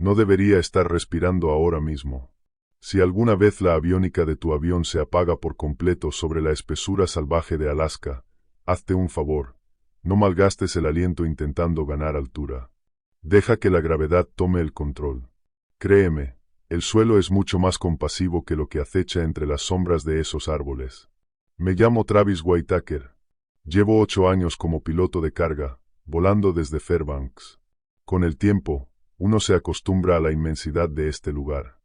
No debería estar respirando ahora mismo. Si alguna vez la aviónica de tu avión se apaga por completo sobre la espesura salvaje de Alaska, hazte un favor, no malgastes el aliento intentando ganar altura. Deja que la gravedad tome el control. Créeme, el suelo es mucho más compasivo que lo que acecha entre las sombras de esos árboles. Me llamo Travis Whitaker. Llevo 8 años como piloto de carga, volando desde Fairbanks. Con el tiempo, uno se acostumbra a la inmensidad de este lugar.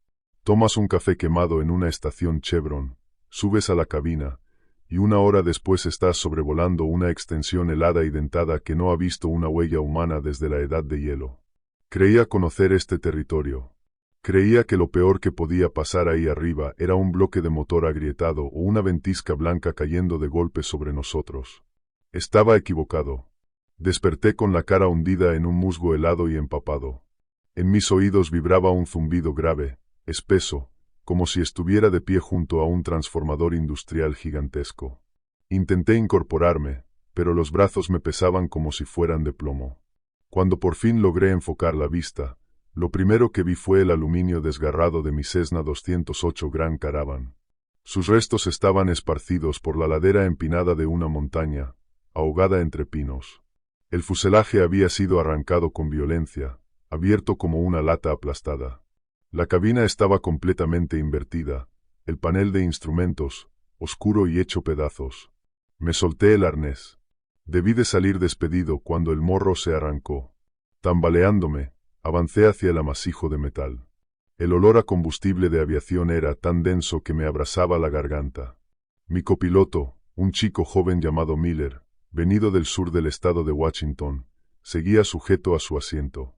Tomas un café quemado en una estación Chevron, subes a la cabina, y 1 hora después estás sobrevolando una extensión helada y dentada que no ha visto una huella humana desde la edad de hielo. Creía conocer este territorio. Creía que lo peor que podía pasar ahí arriba era un bloque de motor agrietado o una ventisca blanca cayendo de golpe sobre nosotros. Estaba equivocado. Desperté con la cara hundida en un musgo helado y empapado. En mis oídos vibraba un zumbido grave, espeso, como si estuviera de pie junto a un transformador industrial gigantesco. Intenté incorporarme, pero los brazos me pesaban como si fueran de plomo. Cuando por fin logré enfocar la vista, lo primero que vi fue el aluminio desgarrado de mi Cessna 208 Grand Caravan. Sus restos estaban esparcidos por la ladera empinada de una montaña, ahogada entre pinos. El fuselaje había sido arrancado con violencia, abierto como una lata aplastada. La cabina estaba completamente invertida, el panel de instrumentos, oscuro y hecho pedazos. Me solté el arnés. Debí de salir despedido cuando el morro se arrancó. Tambaleándome, avancé hacia el amasijo de metal. El olor a combustible de aviación era tan denso que me abrazaba la garganta. Mi copiloto, un chico joven llamado Miller, venido del sur del estado de Washington, seguía sujeto a su asiento.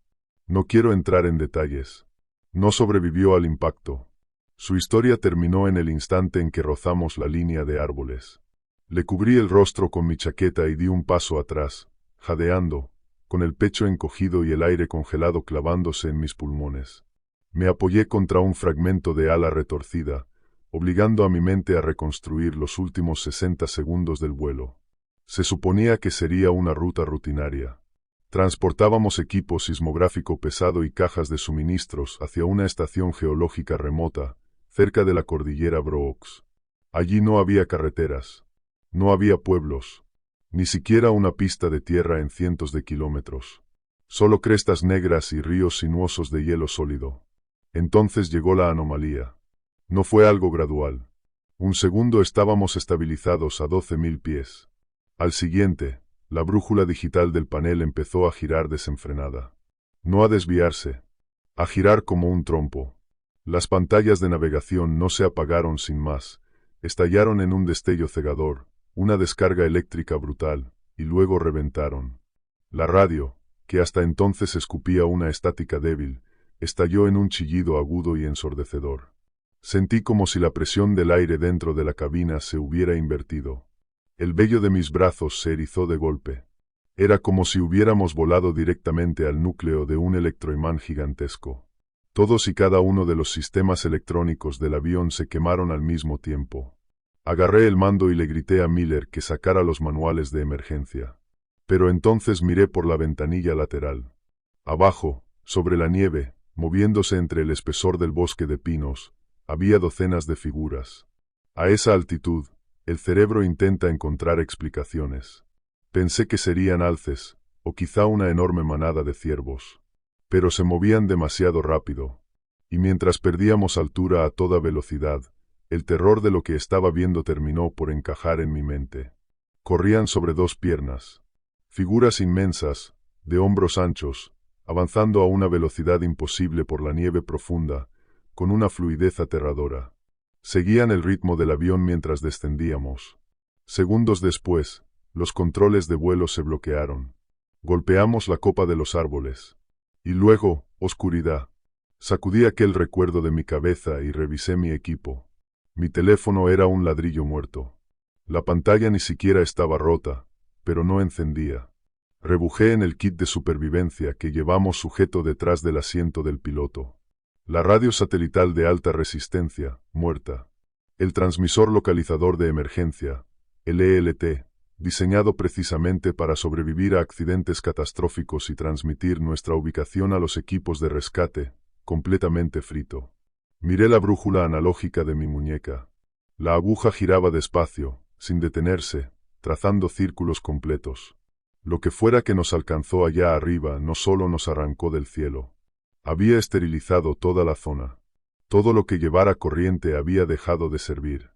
No quiero entrar en detalles. No sobrevivió al impacto. Su historia terminó en el instante en que rozamos la línea de árboles. Le cubrí el rostro con mi chaqueta y di un paso atrás, jadeando, con el pecho encogido y el aire congelado clavándose en mis pulmones. Me apoyé contra un fragmento de ala retorcida, obligando a mi mente a reconstruir los últimos 60 segundos del vuelo. Se suponía que sería una ruta rutinaria. Transportábamos equipo sismográfico pesado y cajas de suministros hacia una estación geológica remota, cerca de la cordillera Brooks. Allí no había carreteras, no había pueblos, ni siquiera una pista de tierra en cientos de kilómetros. Solo crestas negras y ríos sinuosos de hielo sólido. Entonces llegó la anomalía. No fue algo gradual. Un segundo estábamos estabilizados a 12.000 pies. Al siguiente, la brújula digital del panel empezó a girar desenfrenada. No a desviarse, a girar como un trompo. Las pantallas de navegación no se apagaron sin más, estallaron en un destello cegador, una descarga eléctrica brutal, y luego reventaron. La radio, que hasta entonces escupía una estática débil, estalló en un chillido agudo y ensordecedor. Sentí como si la presión del aire dentro de la cabina se hubiera invertido. El vello de mis brazos se erizó de golpe. Era como si hubiéramos volado directamente al núcleo de un electroimán gigantesco. Todos y cada uno de los sistemas electrónicos del avión se quemaron al mismo tiempo. Agarré el mando y le grité a Miller que sacara los manuales de emergencia. Pero entonces miré por la ventanilla lateral. Abajo, sobre la nieve, moviéndose entre el espesor del bosque de pinos, había docenas de figuras. A esa altitud, el cerebro intenta encontrar explicaciones. Pensé que serían alces, o quizá una enorme manada de ciervos. Pero se movían demasiado rápido. Y mientras perdíamos altura a toda velocidad, el terror de lo que estaba viendo terminó por encajar en mi mente. Corrían sobre 2 piernas. Figuras inmensas, de hombros anchos, avanzando a una velocidad imposible por la nieve profunda, con una fluidez aterradora. Seguían el ritmo del avión mientras descendíamos. Segundos después, los controles de vuelo se bloquearon. Golpeamos la copa de los árboles. Y luego, oscuridad. Sacudí aquel recuerdo de mi cabeza y revisé mi equipo. Mi teléfono era un ladrillo muerto. La pantalla ni siquiera estaba rota, pero no encendía. Rebujé en el kit de supervivencia que llevamos sujeto detrás del asiento del piloto. La radio satelital de alta resistencia, muerta. El transmisor localizador de emergencia, el ELT, diseñado precisamente para sobrevivir a accidentes catastróficos y transmitir nuestra ubicación a los equipos de rescate, completamente frito. Miré la brújula analógica de mi muñeca. La aguja giraba despacio, sin detenerse, trazando círculos completos. Lo que fuera que nos alcanzó allá arriba no solo nos arrancó del cielo. Había esterilizado toda la zona. Todo lo que llevara corriente había dejado de servir.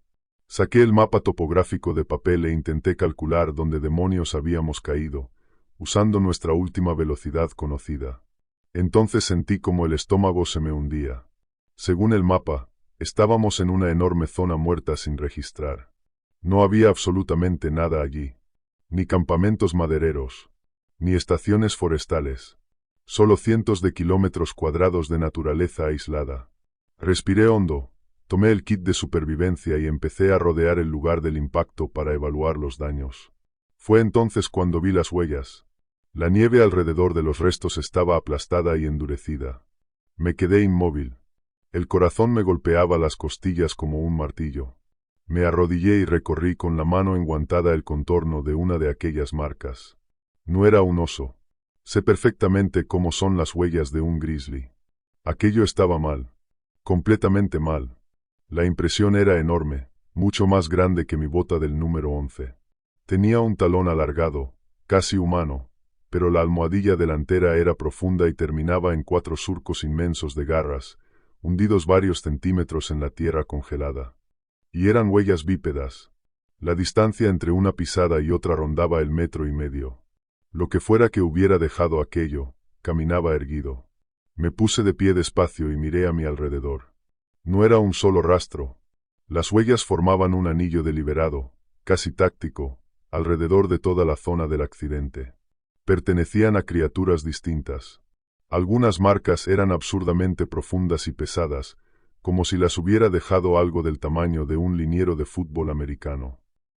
Saqué el mapa topográfico de papel e intenté calcular dónde demonios habíamos caído, usando nuestra última velocidad conocida. Entonces sentí como el estómago se me hundía. Según el mapa, estábamos en una enorme zona muerta sin registrar. No había absolutamente nada allí. Ni campamentos madereros, ni estaciones forestales. Solo cientos de kilómetros cuadrados de naturaleza aislada. Respiré hondo, tomé el kit de supervivencia y empecé a rodear el lugar del impacto para evaluar los daños. Fue entonces cuando vi las huellas. La nieve alrededor de los restos estaba aplastada y endurecida. Me quedé inmóvil. El corazón me golpeaba las costillas como un martillo. Me arrodillé y recorrí con la mano enguantada el contorno de una de aquellas marcas. No era un oso. Sé perfectamente cómo son las huellas de un grizzly. Aquello estaba mal. Completamente mal. La impresión era enorme, mucho más grande que mi bota del número 11. Tenía un talón alargado, casi humano, pero la almohadilla delantera era profunda y terminaba en 4 surcos inmensos de garras, hundidos varios centímetros en la tierra congelada. Y eran huellas bípedas. La distancia entre una pisada y otra rondaba el 1,5 metros. Lo que fuera que hubiera dejado aquello, caminaba erguido. Me puse de pie despacio y miré a mi alrededor. No era un solo rastro. Las huellas formaban un anillo deliberado, casi táctico, alrededor de toda la zona del accidente. Pertenecían a criaturas distintas. Algunas marcas eran absurdamente profundas y pesadas, como si las hubiera dejado algo del tamaño de un liniero de fútbol americano.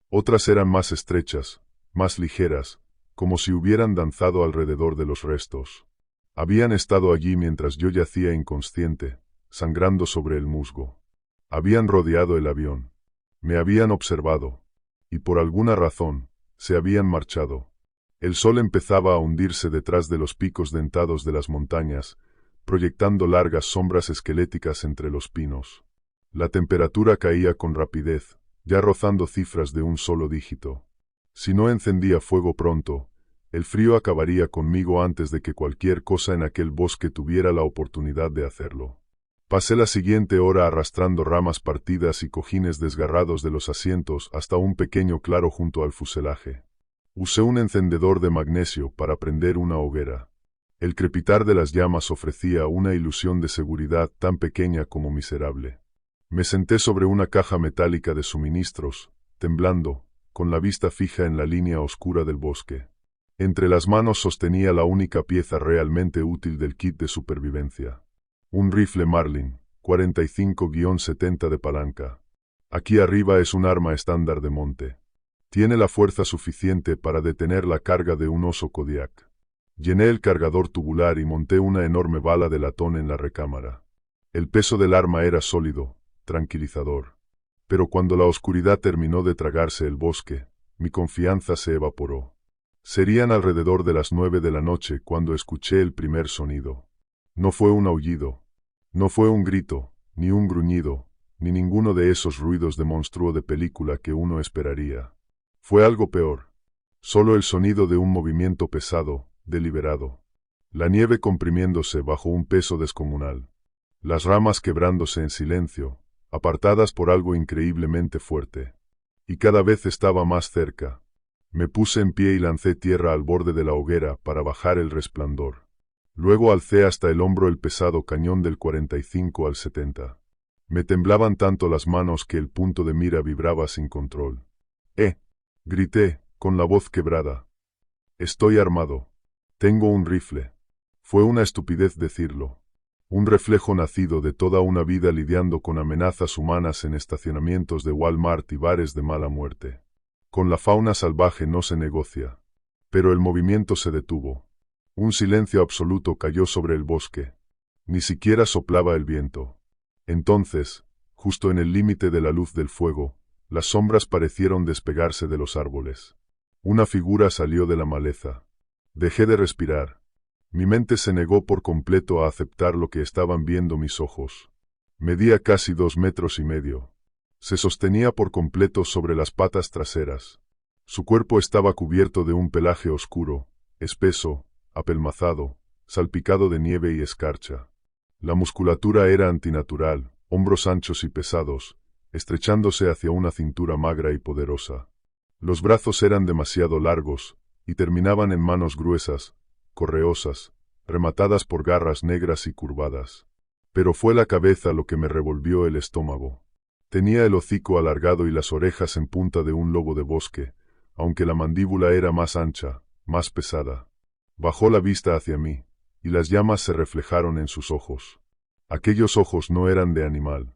Otras eran más estrechas, más ligeras, como si hubieran danzado alrededor de los restos. Habían estado allí mientras yo yacía inconsciente, sangrando sobre el musgo. Habían rodeado el avión. Me habían observado. Y por alguna razón, se habían marchado. El sol empezaba a hundirse detrás de los picos dentados de las montañas, proyectando largas sombras esqueléticas entre los pinos. La temperatura caía con rapidez, ya rozando cifras de un solo dígito. Si no encendía fuego pronto, el frío acabaría conmigo antes de que cualquier cosa en aquel bosque tuviera la oportunidad de hacerlo. Pasé la siguiente hora arrastrando ramas partidas y cojines desgarrados de los asientos hasta un pequeño claro junto al fuselaje. Usé un encendedor de magnesio para prender una hoguera. El crepitar de las llamas ofrecía una ilusión de seguridad tan pequeña como miserable. Me senté sobre una caja metálica de suministros, temblando, con la vista fija en la línea oscura del bosque. Entre las manos sostenía la única pieza realmente útil del kit de supervivencia. Un rifle Marlin, 45-70 de palanca. Aquí arriba es un arma estándar de monte. Tiene la fuerza suficiente para detener la carga de un oso Kodiak. Llené el cargador tubular y monté una enorme bala de latón en la recámara. El peso del arma era sólido, tranquilizador. Pero cuando la oscuridad terminó de tragarse el bosque, mi confianza se evaporó. Serían alrededor de las 9 de la noche cuando escuché el primer sonido. No fue un aullido, no fue un grito, ni un gruñido, ni ninguno de esos ruidos de monstruo de película que uno esperaría. Fue algo peor. Solo el sonido de un movimiento pesado, deliberado. La nieve comprimiéndose bajo un peso descomunal. Las ramas quebrándose en silencio, apartadas por algo increíblemente fuerte. Y cada vez estaba más cerca. Me puse en pie y lancé tierra al borde de la hoguera para bajar el resplandor. Luego alcé hasta el hombro el pesado cañón del 45 al 70. Me temblaban tanto las manos que el punto de mira vibraba sin control. Grité, con la voz quebrada. Estoy armado. Tengo un rifle. Fue una estupidez decirlo. Un reflejo nacido de toda una vida lidiando con amenazas humanas en estacionamientos de Walmart y bares de mala muerte. Con la fauna salvaje no se negocia. Pero el movimiento se detuvo. Un silencio absoluto cayó sobre el bosque. Ni siquiera soplaba el viento. Entonces, justo en el límite de la luz del fuego, las sombras parecieron despegarse de los árboles. Una figura salió de la maleza. Dejé de respirar. Mi mente se negó por completo a aceptar lo que estaban viendo mis ojos. Medía casi 2,5 metros. Se sostenía por completo sobre las patas traseras. Su cuerpo estaba cubierto de un pelaje oscuro, espeso, apelmazado, salpicado de nieve y escarcha. La musculatura era antinatural, hombros anchos y pesados, estrechándose hacia una cintura magra y poderosa. Los brazos eran demasiado largos, y terminaban en manos gruesas, correosas, rematadas por garras negras y curvadas. Pero fue la cabeza lo que me revolvió el estómago. Tenía el hocico alargado y las orejas en punta de un lobo de bosque, aunque la mandíbula era más ancha, más pesada. Bajó la vista hacia mí, y las llamas se reflejaron en sus ojos. Aquellos ojos no eran de animal.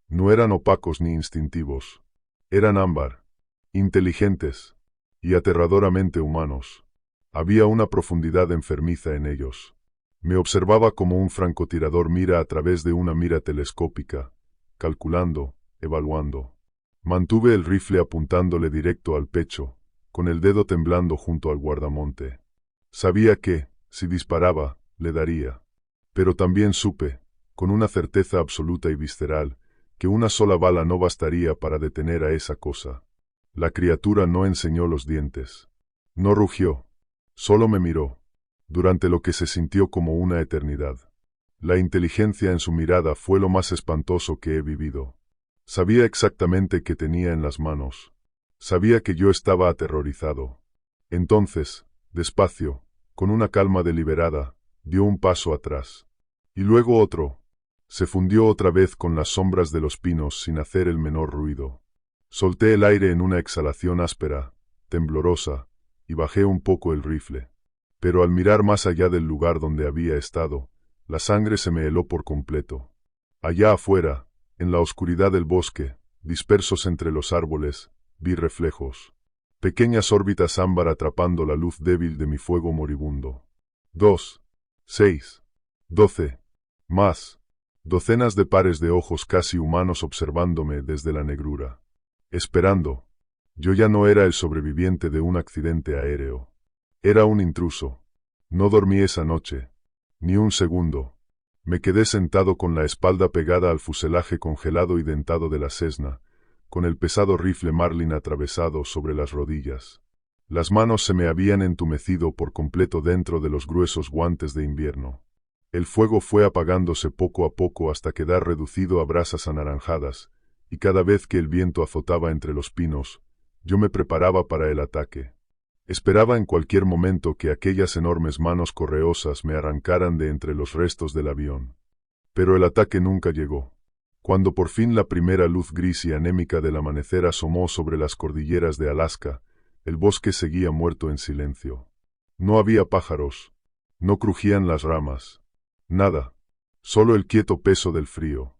No eran opacos ni instintivos. Eran ámbar, inteligentes y aterradoramente humanos. Había una profundidad enfermiza en ellos. Me observaba como un francotirador mira a través de una mira telescópica, calculando, evaluando. Mantuve el rifle apuntándole directo al pecho, con el dedo temblando junto al guardamonte. Sabía que, si disparaba, le daría. Pero también supe, con una certeza absoluta y visceral, que una sola bala no bastaría para detener a esa cosa. La criatura no enseñó los dientes. No rugió. Solo me miró, durante lo que se sintió como una eternidad. La inteligencia en su mirada fue lo más espantoso que he vivido. Sabía exactamente qué tenía en las manos. Sabía que yo estaba aterrorizado. Entonces, despacio, con una calma deliberada, dio un paso atrás. Y luego otro. Se fundió otra vez con las sombras de los pinos sin hacer el menor ruido. Solté el aire en una exhalación áspera, temblorosa, y bajé un poco el rifle. Pero al mirar más allá del lugar donde había estado, la sangre se me heló por completo. Allá afuera, en la oscuridad del bosque, dispersos entre los árboles, vi reflejos. Pequeñas órbitas ámbar atrapando la luz débil de mi fuego moribundo. 2, 6, 12, más. Docenas de pares de ojos casi humanos observándome desde la negrura. Esperando. Yo ya no era el sobreviviente de un accidente aéreo. Era un intruso. No dormí esa noche. Ni un segundo. Me quedé sentado con la espalda pegada al fuselaje congelado y dentado de la Cessna, con el pesado rifle Marlin atravesado sobre las rodillas. Las manos se me habían entumecido por completo dentro de los gruesos guantes de invierno. El fuego fue apagándose poco a poco hasta quedar reducido a brasas anaranjadas, y cada vez que el viento azotaba entre los pinos, yo me preparaba para el ataque. Esperaba en cualquier momento que aquellas enormes manos correosas me arrancaran de entre los restos del avión. Pero el ataque nunca llegó. Cuando por fin la primera luz gris y anémica del amanecer asomó sobre las cordilleras de Alaska, el bosque seguía muerto en silencio. No había pájaros. No crujían las ramas. Nada. Solo el quieto peso del frío.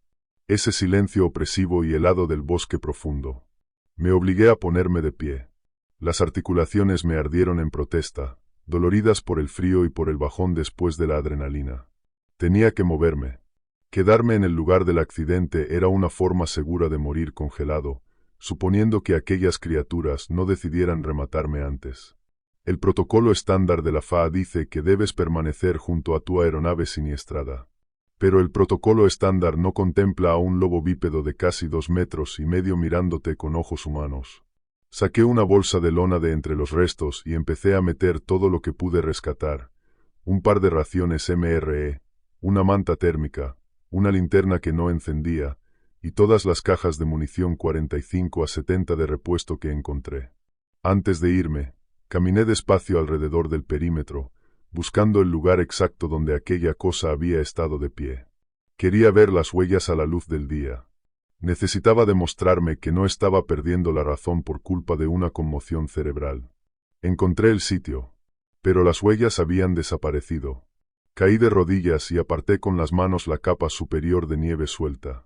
Ese silencio opresivo y helado del bosque profundo. Me obligué a ponerme de pie. Las articulaciones me ardieron en protesta, doloridas por el frío y por el bajón después de la adrenalina. Tenía que moverme. Quedarme en el lugar del accidente era una forma segura de morir congelado, suponiendo que aquellas criaturas no decidieran rematarme antes. El protocolo estándar de la FAA dice que debes permanecer junto a tu aeronave siniestrada. Pero el protocolo estándar no contempla a un lobo bípedo de casi 2,5 metros mirándote con ojos humanos. Saqué una bolsa de lona de entre los restos y empecé a meter todo lo que pude rescatar. Un par de raciones MRE, una manta térmica, una linterna que no encendía, y todas las cajas de munición 45 a 70 de repuesto que encontré. Antes de irme, caminé despacio alrededor del perímetro, buscando el lugar exacto donde aquella cosa había estado de pie. Quería ver las huellas a la luz del día. Necesitaba demostrarme que no estaba perdiendo la razón por culpa de una conmoción cerebral. Encontré el sitio, pero las huellas habían desaparecido. Caí de rodillas y aparté con las manos la capa superior de nieve suelta.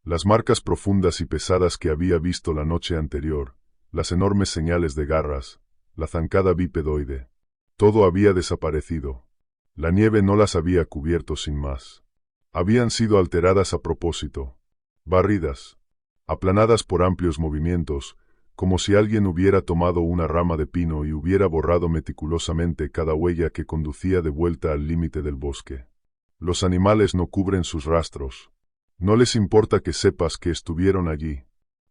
Las marcas profundas y pesadas que había visto la noche anterior, las enormes señales de garras, la zancada bípedoide. Todo había desaparecido. La nieve no las había cubierto sin más. Habían sido alteradas a propósito. Barridas, aplanadas por amplios movimientos, como si alguien hubiera tomado una rama de pino y hubiera borrado meticulosamente cada huella que conducía de vuelta al límite del bosque. Los animales no cubren sus rastros. No les importa que sepas que estuvieron allí.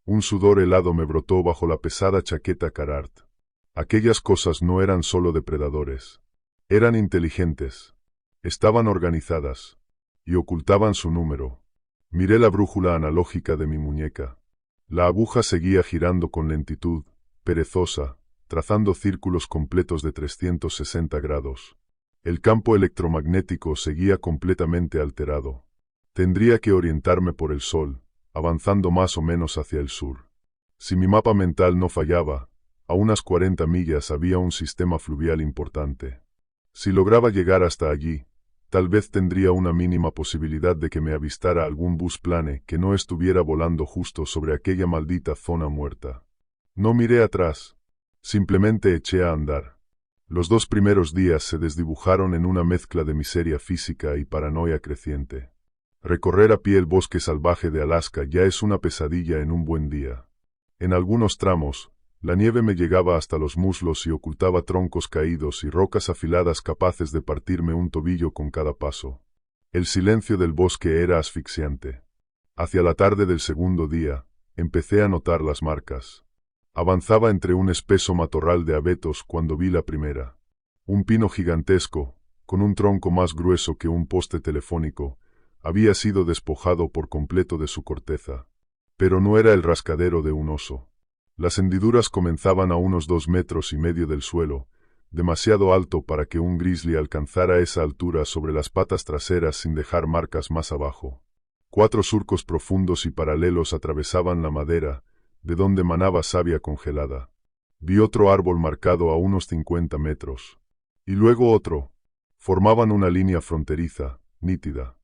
Un sudor helado me brotó bajo la pesada chaqueta Carhartt. Aquellas cosas no eran solo depredadores. Eran inteligentes. Estaban organizadas. Y ocultaban su número. Miré la brújula analógica de mi muñeca. La aguja seguía girando con lentitud, perezosa, trazando círculos completos de 360 grados. El campo electromagnético seguía completamente alterado. Tendría que orientarme por el sol, avanzando más o menos hacia el sur. Si mi mapa mental no fallaba, a unas 40 millas había un sistema fluvial importante. Si lograba llegar hasta allí, tal vez tendría una mínima posibilidad de que me avistara algún bus plane que no estuviera volando justo sobre aquella maldita zona muerta. No miré atrás. Simplemente eché a andar. Los 2 primeros días se desdibujaron en una mezcla de miseria física y paranoia creciente. Recorrer a pie el bosque salvaje de Alaska ya es una pesadilla en un buen día. En algunos tramos, la nieve me llegaba hasta los muslos y ocultaba troncos caídos y rocas afiladas capaces de partirme un tobillo con cada paso. El silencio del bosque era asfixiante. Hacia la tarde del segundo día, empecé a notar las marcas. Avanzaba entre un espeso matorral de abetos cuando vi la primera. Un pino gigantesco, con un tronco más grueso que un poste telefónico, había sido despojado por completo de su corteza. Pero no era el rascadero de un oso. Las hendiduras comenzaban a unos 2,5 metros del suelo, demasiado alto para que un grizzly alcanzara esa altura sobre las patas traseras sin dejar marcas más abajo. 4 surcos profundos y paralelos atravesaban la madera, de donde manaba savia congelada. Vi otro árbol marcado a unos 50 metros. Y luego otro. Formaban una línea fronteriza, nítida,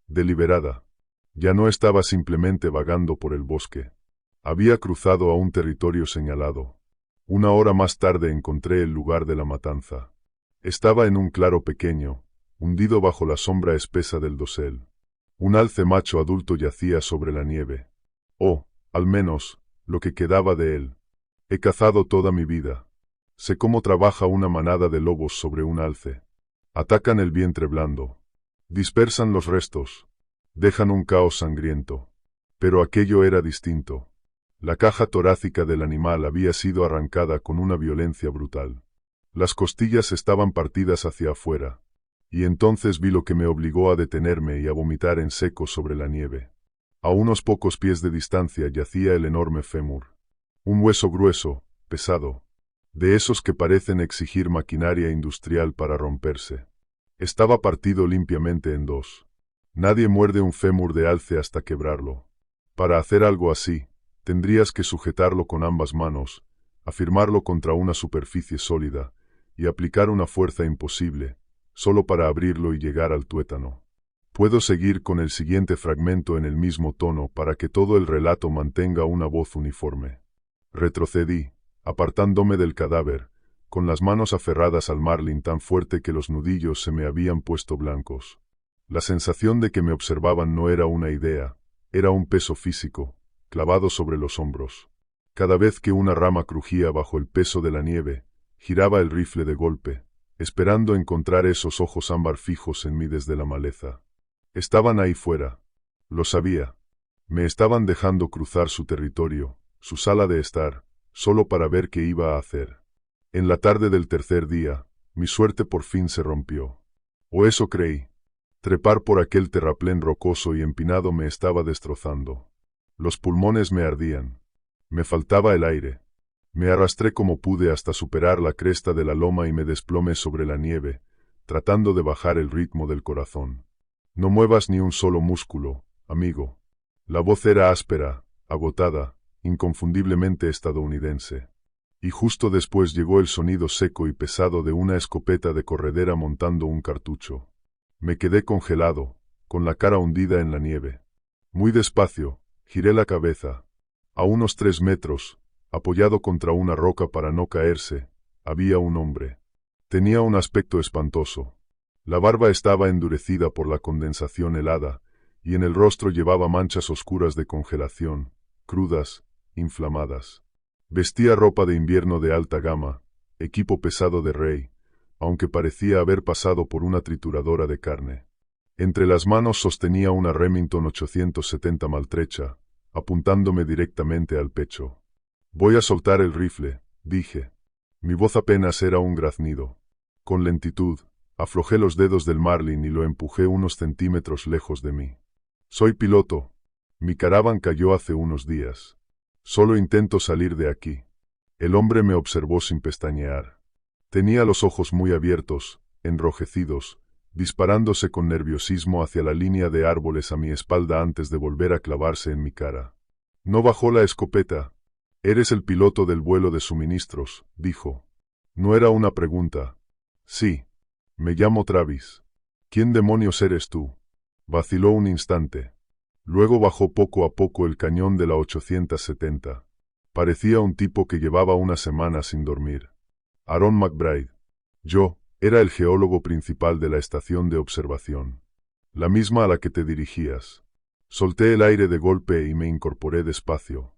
deliberada. Ya no estaba simplemente vagando por el bosque. Había cruzado a un territorio señalado. 1 hora más tarde encontré el lugar de la matanza. Estaba en un claro pequeño, hundido bajo la sombra espesa del dosel. Un alce macho adulto yacía sobre la nieve. O, al menos, lo que quedaba de él. He cazado toda mi vida. Sé cómo trabaja una manada de lobos sobre un alce. Atacan el vientre blando. Dispersan los restos. Dejan un caos sangriento. Pero aquello era distinto. La caja torácica del animal había sido arrancada con una violencia brutal. Las costillas estaban partidas hacia afuera. Y entonces vi lo que me obligó a detenerme y a vomitar en seco sobre la nieve. A unos pocos pies de distancia yacía el enorme fémur. Un hueso grueso, pesado. De esos que parecen exigir maquinaria industrial para romperse. Estaba partido limpiamente en 2. Nadie muerde un fémur de alce hasta quebrarlo. Para hacer algo así, tendrías que sujetarlo con ambas manos, afirmarlo contra una superficie sólida, y aplicar una fuerza imposible, solo para abrirlo y llegar al tuétano. Puedo seguir con el siguiente fragmento en el mismo tono para que todo el relato mantenga una voz uniforme. Retrocedí, apartándome del cadáver, con las manos aferradas al marlin tan fuerte que los nudillos se me habían puesto blancos. La sensación de que me observaban no era una idea, era un peso físico, clavado sobre los hombros. Cada vez que una rama crujía bajo el peso de la nieve, giraba el rifle de golpe, esperando encontrar esos ojos ámbar fijos en mí desde la maleza. Estaban ahí fuera. Lo sabía. Me estaban dejando cruzar su territorio, su sala de estar, solo para ver qué iba a hacer. En la tarde del tercer día, mi suerte por fin se rompió. O eso creí. Trepar por aquel terraplén rocoso y empinado me estaba destrozando. Los pulmones me ardían. Me faltaba el aire. Me arrastré como pude hasta superar la cresta de la loma y me desplomé sobre la nieve, tratando de bajar el ritmo del corazón. No muevas ni un solo músculo, amigo. La voz era áspera, agotada, inconfundiblemente estadounidense. Y justo después llegó el sonido seco y pesado de una escopeta de corredera montando un cartucho. Me quedé congelado, con la cara hundida en la nieve. Muy despacio, giré la cabeza. A unos 3 metros, apoyado contra una roca para no caerse, había un hombre. Tenía un aspecto espantoso. La barba estaba endurecida por la condensación helada, y en el rostro llevaba manchas oscuras de congelación, crudas, inflamadas. Vestía ropa de invierno de alta gama, equipo pesado de rey, aunque parecía haber pasado por una trituradora de carne. Entre las manos sostenía una Remington 870 maltrecha, apuntándome directamente al pecho. «Voy a soltar el rifle», dije. Mi voz apenas era un graznido. Con lentitud, aflojé los dedos del Marlin y lo empujé unos centímetros lejos de mí. «Soy piloto. Mi Caravan cayó hace unos días. Solo intento salir de aquí». El hombre me observó sin pestañear. Tenía los ojos muy abiertos, enrojecidos, disparándose con nerviosismo hacia la línea de árboles a mi espalda antes de volver a clavarse en mi cara. No bajó la escopeta. «Eres el piloto del vuelo de suministros», dijo. No era una pregunta. «Sí. Me llamo Travis». «¿Quién demonios eres tú?». Vaciló un instante. Luego bajó poco a poco el cañón de la 870. Parecía un tipo que llevaba una semana sin dormir. «Aaron McBride». Yo era el geólogo principal de la estación de observación. La misma a la que te dirigías. Solté el aire de golpe y me incorporé despacio.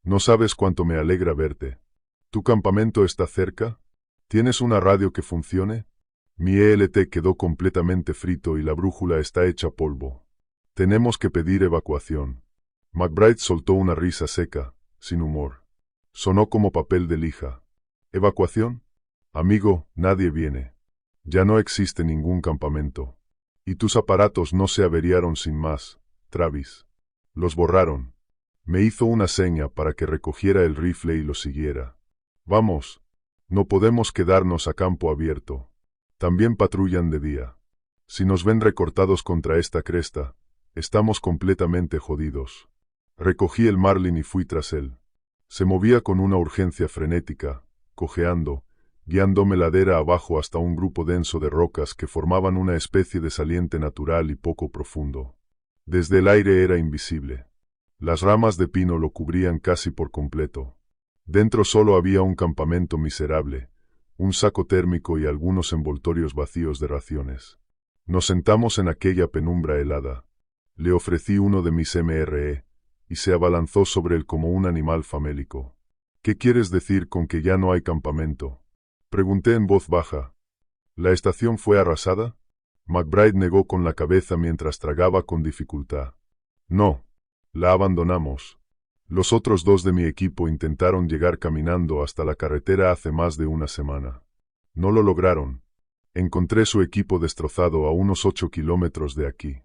«No sabes cuánto me alegra verte. ¿Tu campamento está cerca? ¿Tienes una radio que funcione?» Mi ELT quedó completamente frito y la brújula está hecha polvo. «Tenemos que pedir evacuación». McBride soltó una risa seca, sin humor. Sonó como papel de lija. «¿Evacuación? Amigo, nadie viene. Ya no existe ningún campamento. Y tus aparatos no se averiaron sin más, Travis. Los borraron». Me hizo una seña para que recogiera el rifle y lo siguiera. «Vamos. No podemos quedarnos a campo abierto. También patrullan de día. Si nos ven recortados contra esta cresta, estamos completamente jodidos». Recogí el Marlin y fui tras él. Se movía con una urgencia frenética, cojeando, guiándome ladera abajo hasta un grupo denso de rocas que formaban una especie de saliente natural y poco profundo. Desde el aire era invisible. Las ramas de pino lo cubrían casi por completo. Dentro solo había un campamento miserable, un saco térmico y algunos envoltorios vacíos de raciones. Nos sentamos en aquella penumbra helada. Le ofrecí uno de mis MRE, y se abalanzó sobre él como un animal famélico. «¿Qué quieres decir con que ya no hay campamento?», pregunté en voz baja. «¿La estación fue arrasada?». McBride negó con la cabeza mientras tragaba con dificultad. «No. La abandonamos. Los otros 2 de mi equipo intentaron llegar caminando hasta la carretera hace más de una semana. No lo lograron. Encontré su equipo destrozado a unos 8 kilómetros de aquí.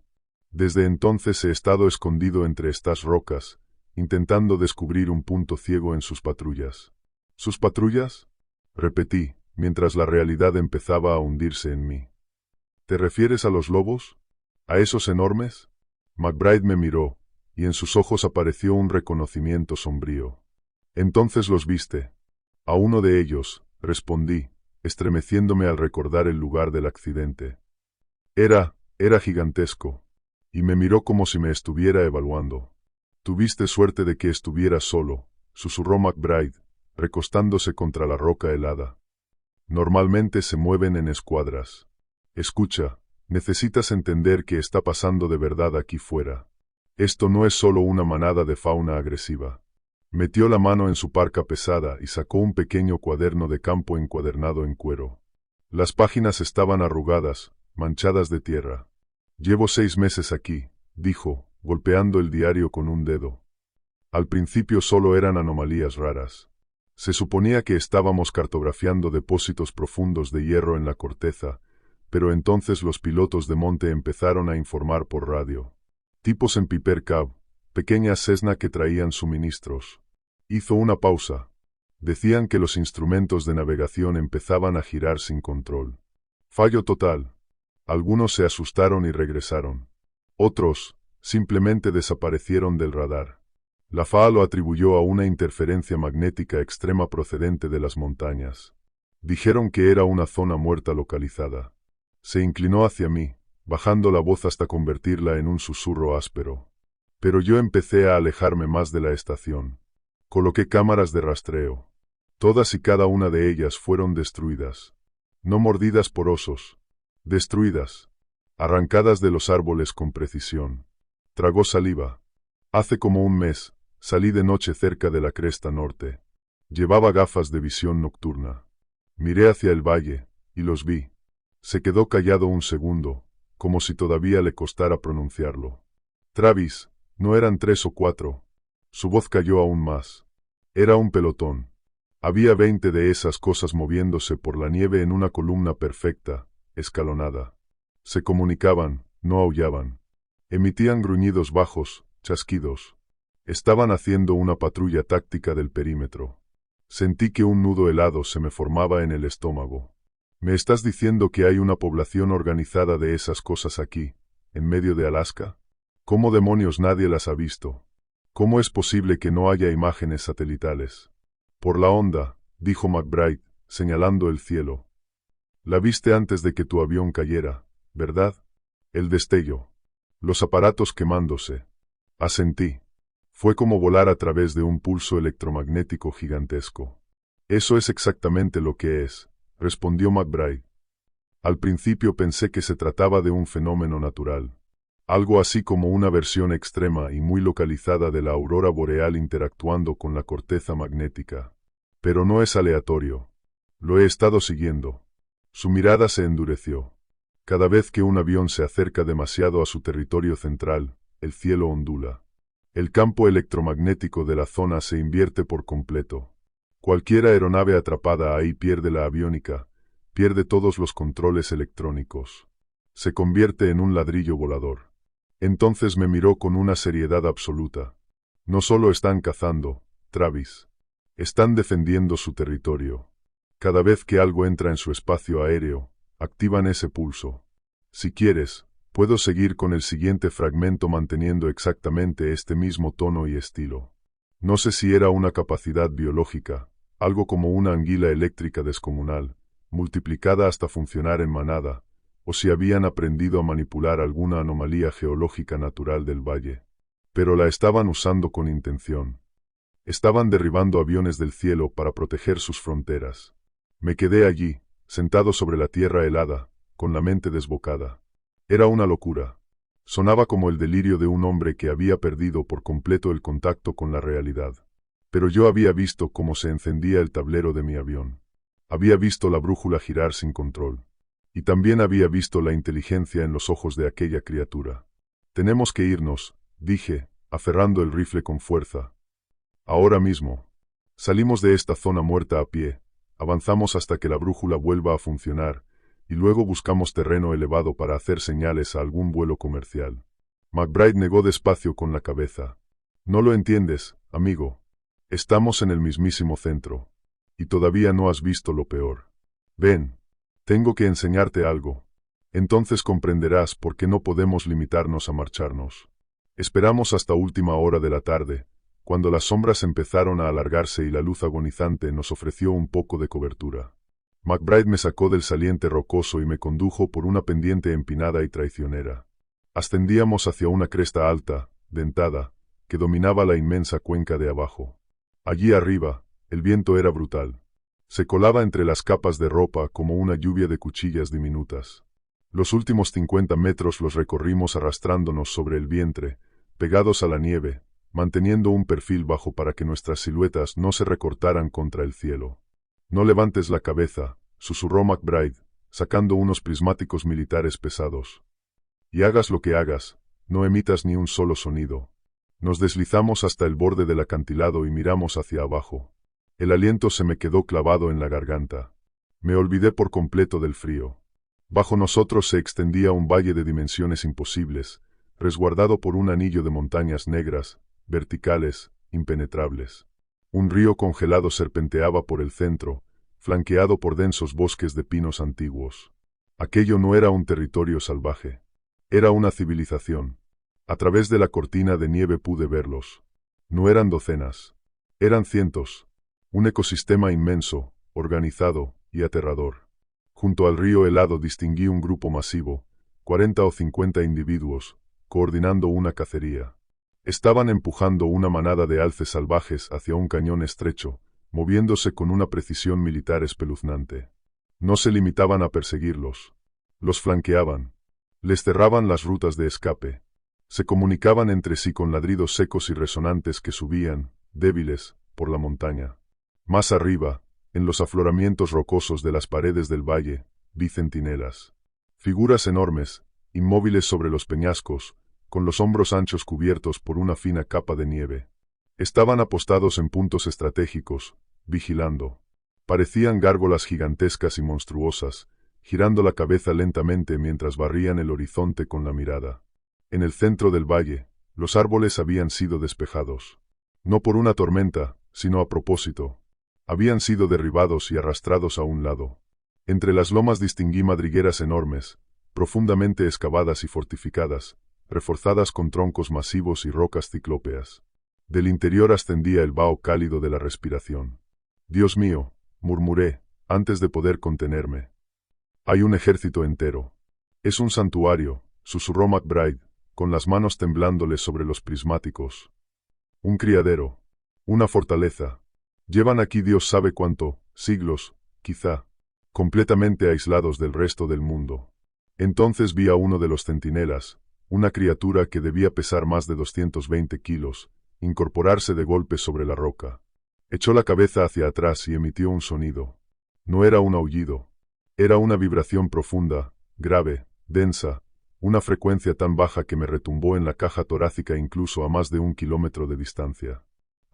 Desde entonces he estado escondido entre estas rocas, intentando descubrir un punto ciego en sus patrullas». «¿Sus patrullas?», repetí, mientras la realidad empezaba a hundirse en mí. «¿Te refieres a los lobos? ¿A esos enormes?». McBride me miró, y en sus ojos apareció un reconocimiento sombrío. «Entonces los viste». «A uno de ellos», respondí, estremeciéndome al recordar el lugar del accidente. Era gigantesco, y me miró como si me estuviera evaluando. «Tuviste suerte de que estuviera solo», susurró McBride, recostándose contra la roca helada. «Normalmente se mueven en escuadras. Escucha, necesitas entender qué está pasando de verdad aquí fuera. Esto no es solo una manada de fauna agresiva». Metió la mano en su parca pesada y sacó un pequeño cuaderno de campo encuadernado en cuero. Las páginas estaban arrugadas, manchadas de tierra. «Llevo 6 meses aquí», dijo, golpeando el diario con un dedo. Al principio solo eran anomalías raras. Se suponía que estábamos cartografiando depósitos profundos de hierro en la corteza, pero entonces los pilotos de monte empezaron a informar por radio. Tipos en Piper Cab, pequeñas Cessna que traían suministros. Hizo una pausa. Decían que los instrumentos de navegación empezaban a girar sin control. Fallo total. Algunos se asustaron y regresaron. Otros, simplemente desaparecieron del radar. La FAA lo atribuyó a una interferencia magnética extrema procedente de las montañas. Dijeron que era una zona muerta localizada. Se inclinó hacia mí, bajando la voz hasta convertirla en un susurro áspero. Pero yo empecé a alejarme más de la estación. Coloqué cámaras de rastreo. Todas y cada una de ellas fueron destruidas. No mordidas por osos. Destruidas. Arrancadas de los árboles con precisión. Tragó saliva. Hace como un mes, salí de noche cerca de la cresta norte. Llevaba gafas de visión nocturna. Miré hacia el valle, y los vi. Se quedó callado un segundo, como si todavía le costara pronunciarlo. Travis, no eran 3 o 4. Su voz cayó aún más. Era un pelotón. Había 20 de esas cosas moviéndose por la nieve en una columna perfecta, escalonada. Se comunicaban, no aullaban. Emitían gruñidos bajos, chasquidos. Estaban haciendo una patrulla táctica del perímetro. Sentí que un nudo helado se me formaba en el estómago. ¿Me estás diciendo que hay una población organizada de esas cosas aquí, en medio de Alaska? ¿Cómo demonios nadie las ha visto? ¿Cómo es posible que no haya imágenes satelitales? Por la onda, dijo McBride, señalando el cielo. La viste antes de que tu avión cayera, ¿verdad? El destello. Los aparatos quemándose. Asentí. Fue como volar a través de un pulso electromagnético gigantesco. Eso es exactamente lo que es, respondió McBride. Al principio pensé que se trataba de un fenómeno natural. Algo así como una versión extrema y muy localizada de la aurora boreal interactuando con la corteza magnética. Pero no es aleatorio. Lo he estado siguiendo. Su mirada se endureció. Cada vez que un avión se acerca demasiado a su territorio central, el cielo ondula. El campo electromagnético de la zona se invierte por completo. Cualquier aeronave atrapada ahí pierde la aviónica, pierde todos los controles electrónicos. Se convierte en un ladrillo volador. Entonces me miró con una seriedad absoluta. No solo están cazando, Travis. Están defendiendo su territorio. Cada vez que algo entra en su espacio aéreo, activan ese pulso. Si quieres, puedo seguir con el siguiente fragmento manteniendo exactamente este mismo tono y estilo. No sé si era una capacidad biológica, algo como una anguila eléctrica descomunal, multiplicada hasta funcionar en manada, o si habían aprendido a manipular alguna anomalía geológica natural del valle. Pero la estaban usando con intención. Estaban derribando aviones del cielo para proteger sus fronteras. Me quedé allí, sentado sobre la tierra helada, con la mente desbocada. Era una locura. Sonaba como el delirio de un hombre que había perdido por completo el contacto con la realidad. Pero yo había visto cómo se encendía el tablero de mi avión. Había visto la brújula girar sin control. Y también había visto la inteligencia en los ojos de aquella criatura. Tenemos que irnos, dije, aferrando el rifle con fuerza. Ahora mismo. Salimos de esta zona muerta a pie, avanzamos hasta que la brújula vuelva a funcionar, y luego buscamos terreno elevado para hacer señales a algún vuelo comercial. McBride negó despacio con la cabeza. No lo entiendes, amigo. Estamos en el mismísimo centro. Y todavía no has visto lo peor. Ven. Tengo que enseñarte algo. Entonces comprenderás por qué no podemos limitarnos a marcharnos. Esperamos hasta última hora de la tarde, cuando las sombras empezaron a alargarse y la luz agonizante nos ofreció un poco de cobertura. McBride me sacó del saliente rocoso y me condujo por una pendiente empinada y traicionera. Ascendíamos hacia una cresta alta, dentada, que dominaba la inmensa cuenca de abajo. Allí arriba, el viento era brutal. Se colaba entre las capas de ropa como una lluvia de cuchillas diminutas. Los últimos 50 metros los recorrimos arrastrándonos sobre el vientre, pegados a la nieve, manteniendo un perfil bajo para que nuestras siluetas no se recortaran contra el cielo. No levantes la cabeza, susurró McBride, sacando unos prismáticos militares pesados. Y hagas lo que hagas, no emitas ni un solo sonido. Nos deslizamos hasta el borde del acantilado y miramos hacia abajo. El aliento se me quedó clavado en la garganta. Me olvidé por completo del frío. Bajo nosotros se extendía un valle de dimensiones imposibles, resguardado por un anillo de montañas negras, verticales, impenetrables. Un río congelado serpenteaba por el centro, flanqueado por densos bosques de pinos antiguos. Aquello no era un territorio salvaje. Era una civilización. A través de la cortina de nieve pude verlos. No eran docenas. Eran cientos. Un ecosistema inmenso, organizado y aterrador. Junto al río helado distinguí un grupo masivo, 40 o 50 individuos, coordinando una cacería. Estaban empujando una manada de alces salvajes hacia un cañón estrecho, moviéndose con una precisión militar espeluznante. No se limitaban a perseguirlos. Los flanqueaban. Les cerraban las rutas de escape. Se comunicaban entre sí con ladridos secos y resonantes que subían, débiles, por la montaña. Más arriba, en los afloramientos rocosos de las paredes del valle, vi centinelas. Figuras enormes, inmóviles sobre los peñascos, con los hombros anchos cubiertos por una fina capa de nieve. Estaban apostados en puntos estratégicos, vigilando. Parecían gárgolas gigantescas y monstruosas, girando la cabeza lentamente mientras barrían el horizonte con la mirada. En el centro del valle, los árboles habían sido despejados. No por una tormenta, sino a propósito. Habían sido derribados y arrastrados a un lado. Entre las lomas distinguí madrigueras enormes, profundamente excavadas y fortificadas, reforzadas con troncos masivos y rocas ciclópeas. Del interior ascendía el vaho cálido de la respiración. «Dios mío», murmuré, antes de poder contenerme. «Hay un ejército entero». «Es un santuario», susurró McBride, con las manos temblándole sobre los prismáticos. «Un criadero. Una fortaleza. Llevan aquí Dios sabe cuánto, siglos, quizá, completamente aislados del resto del mundo». Entonces vi a uno de los centinelas, una criatura que debía pesar más de 220 kilos, incorporarse de golpe sobre la roca. Echó la cabeza hacia atrás y emitió un sonido. No era un aullido. Era una vibración profunda, grave, densa, una frecuencia tan baja que me retumbó en la caja torácica incluso a más de 1 kilómetro de distancia.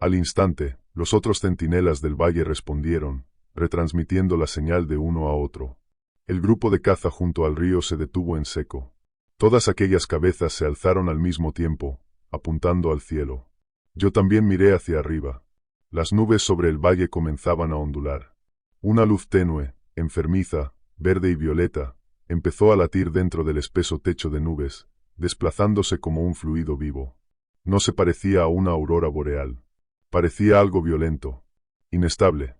Al instante, los otros centinelas del valle respondieron, retransmitiendo la señal de uno a otro. El grupo de caza junto al río se detuvo en seco. Todas aquellas cabezas se alzaron al mismo tiempo, apuntando al cielo. Yo también miré hacia arriba. Las nubes sobre el valle comenzaban a ondular. Una luz tenue, enfermiza, verde y violeta, empezó a latir dentro del espeso techo de nubes, desplazándose como un fluido vivo. No se parecía a una aurora boreal. Parecía algo violento, inestable.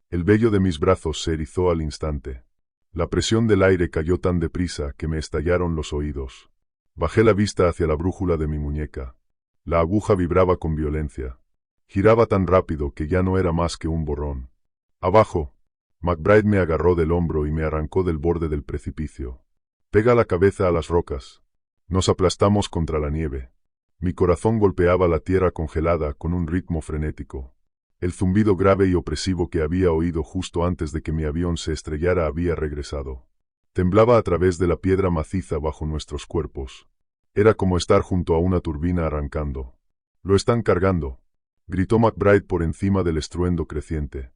El vello de mis brazos se erizó al instante. La presión del aire cayó tan deprisa que me estallaron los oídos. Bajé la vista hacia la brújula de mi muñeca. La aguja vibraba con violencia. Giraba tan rápido que ya no era más que un borrón. «Abajo». McBride me agarró del hombro y me arrancó del borde del precipicio. «Pega la cabeza a las rocas». Nos aplastamos contra la nieve. Mi corazón golpeaba la tierra congelada con un ritmo frenético. El zumbido grave y opresivo que había oído justo antes de que mi avión se estrellara había regresado. Temblaba a través de la piedra maciza bajo nuestros cuerpos. Era como estar junto a una turbina arrancando. «Lo están cargando», gritó McBride por encima del estruendo creciente.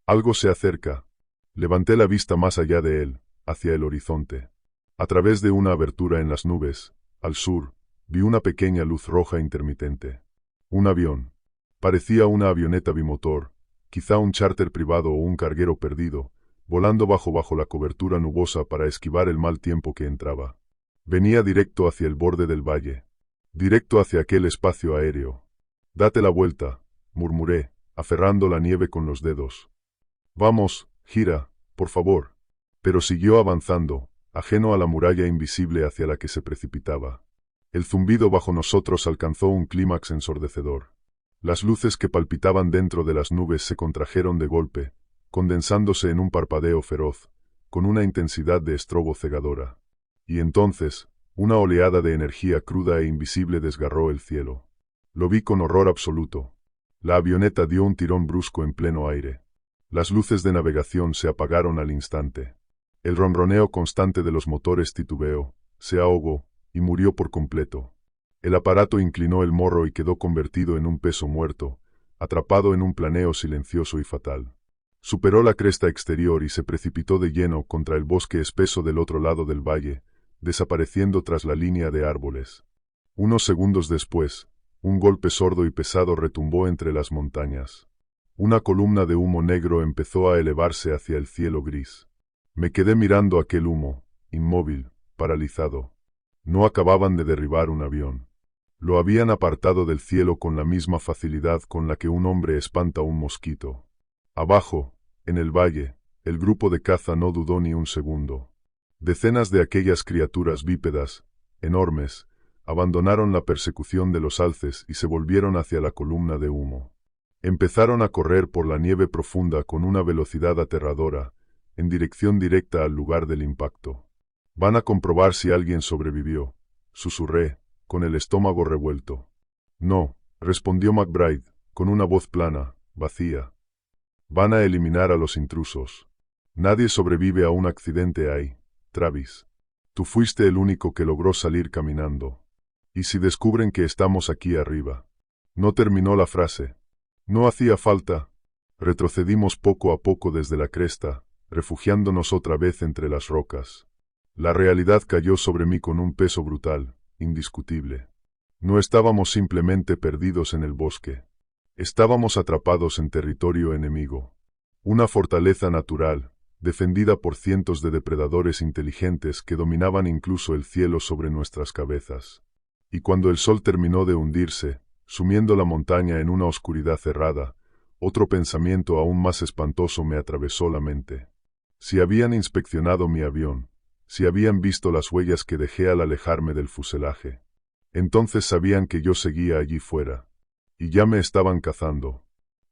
«Algo se acerca». Levanté la vista más allá de él, hacia el horizonte. A través de una abertura en las nubes, al sur, vi una pequeña luz roja intermitente. Un avión. Parecía una avioneta bimotor, quizá un charter privado o un carguero perdido, volando bajo la cobertura nubosa para esquivar el mal tiempo que entraba. Venía directo hacia el borde del valle. Directo hacia aquel espacio aéreo. «Date la vuelta», murmuré, aferrando la nieve con los dedos. «Vamos, gira, por favor». Pero siguió avanzando, ajeno a la muralla invisible hacia la que se precipitaba. El zumbido bajo nosotros alcanzó un clímax ensordecedor. Las luces que palpitaban dentro de las nubes se contrajeron de golpe, condensándose en un parpadeo feroz, con una intensidad de estrobo cegadora. Y entonces, una oleada de energía cruda e invisible desgarró el cielo. Lo vi con horror absoluto. La avioneta dio un tirón brusco en pleno aire. Las luces de navegación se apagaron al instante. El ronroneo constante de los motores titubeó, se ahogó, y murió por completo. El aparato inclinó el morro y quedó convertido en un peso muerto, atrapado en un planeo silencioso y fatal. Superó la cresta exterior y se precipitó de lleno contra el bosque espeso del otro lado del valle, desapareciendo tras la línea de árboles. Unos segundos después, un golpe sordo y pesado retumbó entre las montañas. Una columna de humo negro empezó a elevarse hacia el cielo gris. Me quedé mirando aquel humo, inmóvil, paralizado. No acababan de derribar un avión. Lo habían apartado del cielo con la misma facilidad con la que un hombre espanta un mosquito. Abajo, en el valle, el grupo de caza no dudó ni un segundo. Decenas de aquellas criaturas bípedas, enormes, abandonaron la persecución de los alces y se volvieron hacia la columna de humo. Empezaron a correr por la nieve profunda con una velocidad aterradora, en dirección directa al lugar del impacto. «Van a comprobar si alguien sobrevivió», susurré, con el estómago revuelto. «No», respondió McBride, con una voz plana, vacía. Van a eliminar a los intrusos. Nadie sobrevive a un accidente ahí, Travis. Tú fuiste el único que logró salir caminando. ¿Y si descubren que estamos aquí arriba? No terminó la frase. No hacía falta. Retrocedimos poco a poco desde la cresta, refugiándonos otra vez entre las rocas. La realidad cayó sobre mí con un peso brutal, indiscutible. No estábamos simplemente perdidos en el bosque. Estábamos atrapados en territorio enemigo. Una fortaleza natural, defendida por cientos de depredadores inteligentes que dominaban incluso el cielo sobre nuestras cabezas. Y cuando el sol terminó de hundirse, sumiendo la montaña en una oscuridad cerrada, otro pensamiento aún más espantoso me atravesó la mente. Si habían inspeccionado mi avión, si habían visto las huellas que dejé al alejarme del fuselaje, entonces sabían que yo seguía allí fuera. Y ya me estaban cazando.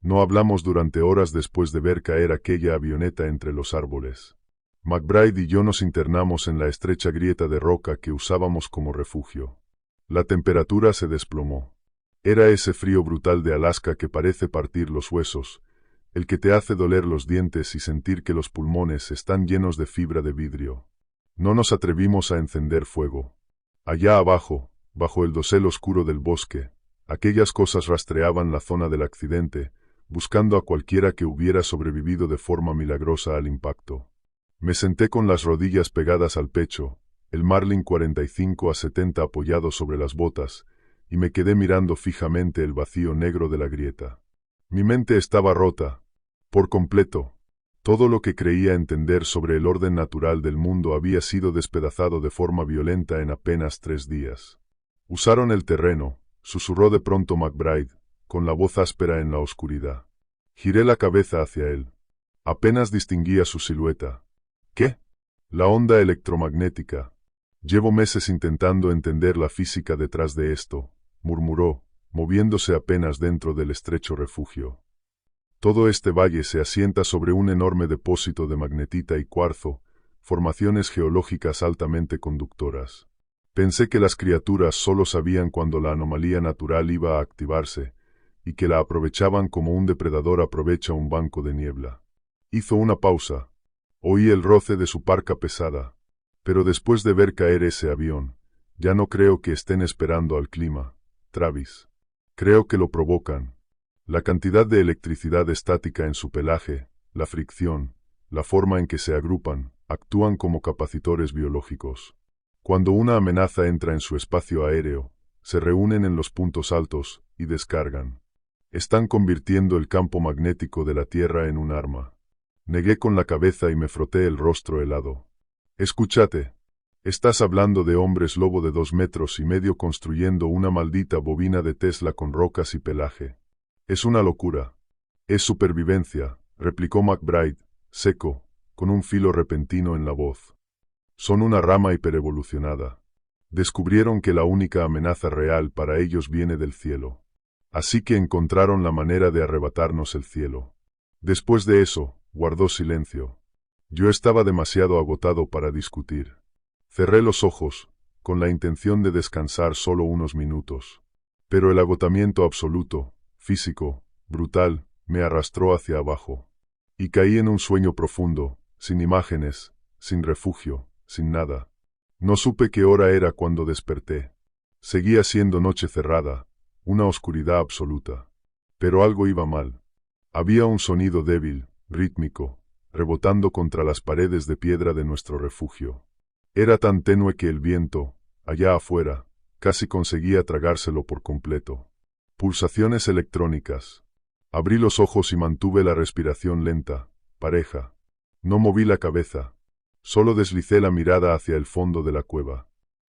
No hablamos durante horas después de ver caer aquella avioneta entre los árboles. McBride y yo nos internamos en la estrecha grieta de roca que usábamos como refugio. La temperatura se desplomó. Era ese frío brutal de Alaska que parece partir los huesos, el que te hace doler los dientes y sentir que los pulmones están llenos de fibra de vidrio. No nos atrevimos a encender fuego. Allá abajo, bajo el dosel oscuro del bosque, aquellas cosas rastreaban la zona del accidente, buscando a cualquiera que hubiera sobrevivido de forma milagrosa al impacto. Me senté con las rodillas pegadas al pecho, el Marlin 45-70 apoyado sobre las botas, y me quedé mirando fijamente el vacío negro de la grieta. Mi mente estaba rota, por completo. Todo lo que creía entender sobre el orden natural del mundo había sido despedazado de forma violenta en apenas 3 días. Usaron el terreno, susurró de pronto McBride, con la voz áspera en la oscuridad. Giré la cabeza hacia él. Apenas distinguía su silueta. ¿Qué? La onda electromagnética. Llevo meses intentando entender la física detrás de esto, murmuró, moviéndose apenas dentro del estrecho refugio. Todo este valle se asienta sobre un enorme depósito de magnetita y cuarzo, formaciones geológicas altamente conductoras. Pensé que las criaturas solo sabían cuando la anomalía natural iba a activarse, y que la aprovechaban como un depredador aprovecha un banco de niebla. Hizo una pausa. Oí el roce de su parca pesada. Pero después de ver caer ese avión, ya no creo que estén esperando al clima, Travis. Creo que lo provocan. La cantidad de electricidad estática en su pelaje, la fricción, la forma en que se agrupan, actúan como capacitores biológicos. Cuando una amenaza entra en su espacio aéreo, se reúnen en los puntos altos y descargan. Están convirtiendo el campo magnético de la Tierra en un arma. Negué con la cabeza y me froté el rostro helado. Escúchate. Estás hablando de hombres lobo de 2,5 metros construyendo una maldita bobina de Tesla con rocas y pelaje. Es una locura. Es supervivencia, replicó McBride, seco, con un filo repentino en la voz. Son una rama hiperevolucionada. Descubrieron que la única amenaza real para ellos viene del cielo. Así que encontraron la manera de arrebatarnos el cielo. Después de eso, guardó silencio. Yo estaba demasiado agotado para discutir. Cerré los ojos, con la intención de descansar solo unos minutos. Pero el agotamiento absoluto, físico, brutal, me arrastró hacia abajo. Y caí en un sueño profundo, sin imágenes, sin refugio, sin nada. No supe qué hora era cuando desperté. Seguía siendo noche cerrada, una oscuridad absoluta. Pero algo iba mal. Había un sonido débil, rítmico, rebotando contra las paredes de piedra de nuestro refugio. Era tan tenue que el viento, allá afuera, casi conseguía tragárselo por completo. Pulsaciones electrónicas. Abrí los ojos y mantuve la respiración lenta, pareja. No moví la cabeza. Solo deslicé la mirada hacia el fondo de la cueva.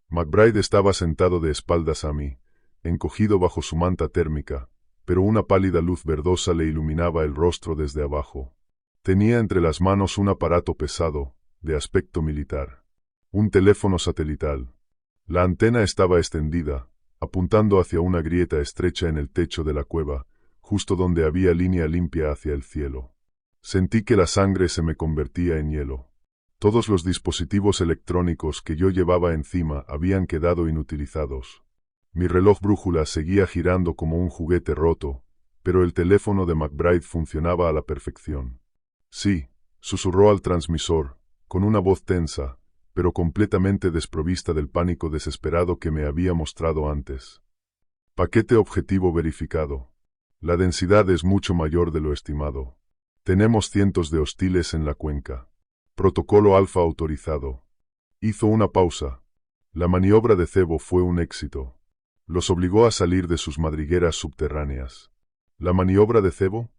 McBride estaba sentado de espaldas a mí, encogido bajo su manta térmica, pero una pálida luz verdosa le iluminaba el rostro desde abajo. Tenía entre las manos un aparato pesado, de aspecto militar. Un teléfono satelital. La antena estaba extendida, apuntando hacia una grieta estrecha en el techo de la cueva, justo donde había línea limpia hacia el cielo. Sentí que la sangre se me convertía en hielo. Todos los dispositivos electrónicos que yo llevaba encima habían quedado inutilizados. Mi reloj brújula seguía girando como un juguete roto, pero el teléfono de McBride funcionaba a la perfección. Sí, susurró al transmisor, con una voz tensa, pero completamente desprovista del pánico desesperado que me había mostrado antes. Paquete objetivo verificado. La densidad es mucho mayor de lo estimado. Tenemos cientos de hostiles en la cuenca. Protocolo Alfa autorizado. Hizo una pausa. La maniobra de cebo fue un éxito. Los obligó a salir de sus madrigueras subterráneas. ¿La maniobra de cebo?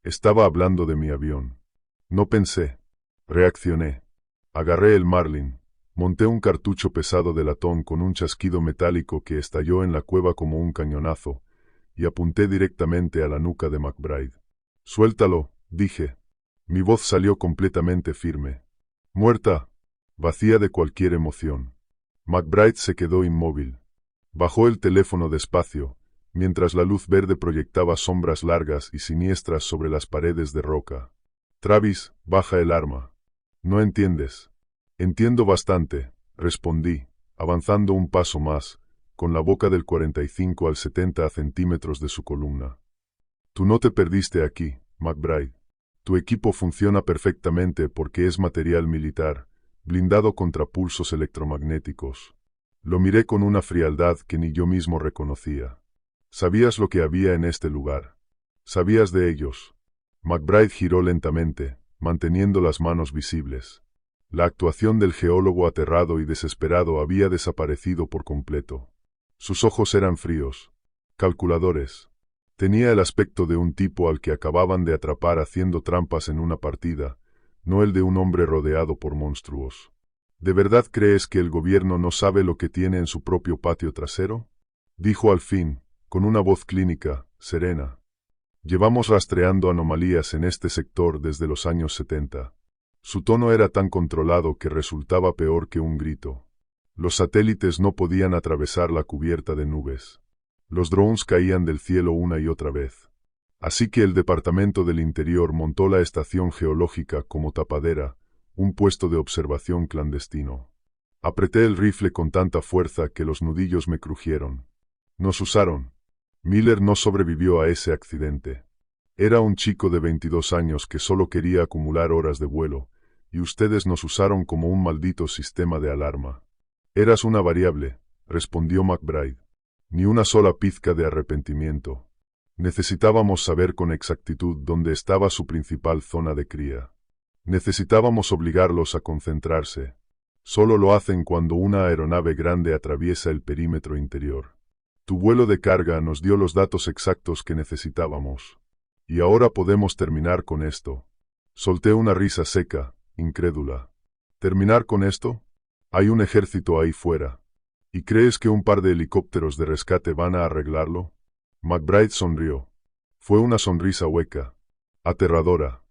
Estaba hablando de mi avión. No pensé. Reaccioné. Agarré el Marlin. Monté un cartucho pesado de latón con un chasquido metálico que estalló en la cueva como un cañonazo, y apunté directamente a la nuca de McBride. «Suéltalo», dije. Mi voz salió completamente firme. Muerta, vacía de cualquier emoción. McBride se quedó inmóvil. Bajó el teléfono despacio, mientras la luz verde proyectaba sombras largas y siniestras sobre las paredes de roca. «Travis, baja el arma». «No entiendes». «Entiendo bastante», respondí, avanzando un paso más, con la boca del 45 al 70 centímetros de su columna. «Tú no te perdiste aquí, McBride. Tu equipo funciona perfectamente porque es material militar, blindado contra pulsos electromagnéticos». Lo miré con una frialdad que ni yo mismo reconocía. «¿Sabías lo que había en este lugar? ¿Sabías de ellos?» McBride giró lentamente, manteniendo las manos visibles. La actuación del geólogo aterrado y desesperado había desaparecido por completo. Sus ojos eran fríos, calculadores. Tenía el aspecto de un tipo al que acababan de atrapar haciendo trampas en una partida, no el de un hombre rodeado por monstruos. ¿De verdad crees que el gobierno no sabe lo que tiene en su propio patio trasero?, dijo al fin, con una voz clínica, serena. Llevamos rastreando anomalías en este sector desde los años 70. Su tono era tan controlado que resultaba peor que un grito. Los satélites no podían atravesar la cubierta de nubes. Los drones caían del cielo una y otra vez. Así que el Departamento del Interior montó la estación geológica como tapadera, un puesto de observación clandestino. Apreté el rifle con tanta fuerza que los nudillos me crujieron. Nos usaron. Miller no sobrevivió a ese accidente. Era un chico de 22 años que solo quería acumular horas de vuelo, y ustedes nos usaron como un maldito sistema de alarma. Eras una variable, respondió McBride. Ni una sola pizca de arrepentimiento. Necesitábamos saber con exactitud dónde estaba su principal zona de cría. Necesitábamos obligarlos a concentrarse. Solo lo hacen cuando una aeronave grande atraviesa el perímetro interior. Tu vuelo de carga nos dio los datos exactos que necesitábamos. Y ahora podemos terminar con esto. Solté una risa seca, incrédula. ¿Terminar con esto? Hay un ejército ahí fuera. ¿Y crees que un par de helicópteros de rescate van a arreglarlo? McBride sonrió. Fue una sonrisa hueca. Aterradora.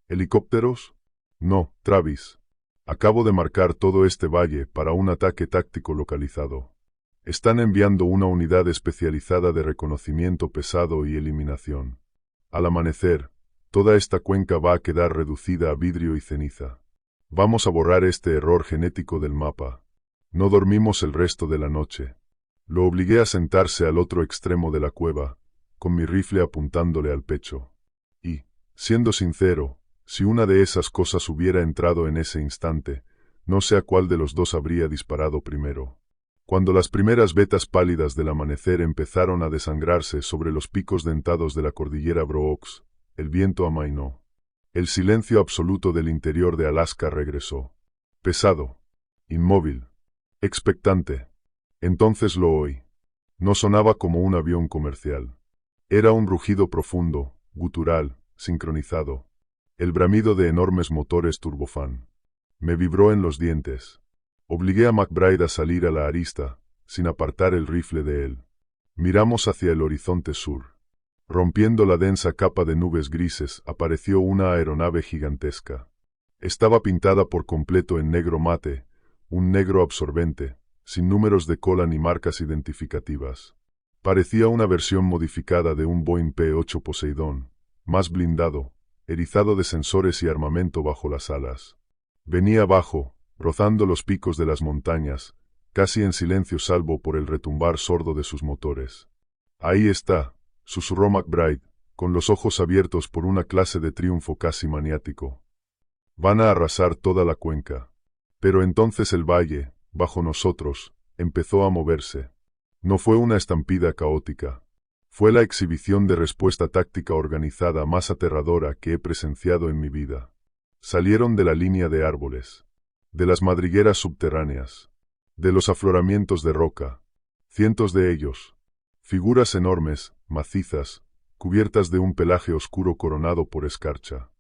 ¿Helicópteros? No, Travis. Acabo de marcar todo este valle para un ataque táctico localizado. Están enviando una unidad especializada de reconocimiento pesado y eliminación. Al amanecer, toda esta cuenca va a quedar reducida a vidrio y ceniza. Vamos a borrar este error genético del mapa. No dormimos el resto de la noche. Lo obligué a sentarse al otro extremo de la cueva, con mi rifle apuntándole al pecho. Y, siendo sincero, si una de esas cosas hubiera entrado en ese instante, no sé a cuál de los dos habría disparado primero. Cuando las primeras vetas pálidas del amanecer empezaron a desangrarse sobre los picos dentados de la cordillera Brooks, el viento amainó. El silencio absoluto del interior de Alaska regresó. Pesado. Inmóvil. Expectante. Entonces lo oí. No sonaba como un avión comercial. Era un rugido profundo, gutural, sincronizado. El bramido de enormes motores turbofán. Me vibró en los dientes. Obligué a McBride a salir a la arista, sin apartar el rifle de él. Miramos hacia el horizonte sur. Rompiendo la densa capa de nubes grises, apareció una aeronave gigantesca. Estaba pintada por completo en negro mate, un negro absorbente, sin números de cola ni marcas identificativas. Parecía una versión modificada de un Boeing P-8 Poseidón, más blindado, erizado de sensores y armamento bajo las alas. Venía abajo, rozando los picos de las montañas, casi en silencio salvo por el retumbar sordo de sus motores. Ahí está, susurró McBride, con los ojos abiertos por una clase de triunfo casi maniático. Van a arrasar toda la cuenca. Pero entonces el valle, bajo nosotros, empezó a moverse. No fue una estampida caótica. Fue la exhibición de respuesta táctica organizada más aterradora que he presenciado en mi vida. Salieron de la línea de árboles, de las madrigueras subterráneas, de los afloramientos de roca, cientos de ellos, figuras enormes, macizas, cubiertas de un pelaje oscuro coronado por escarcha.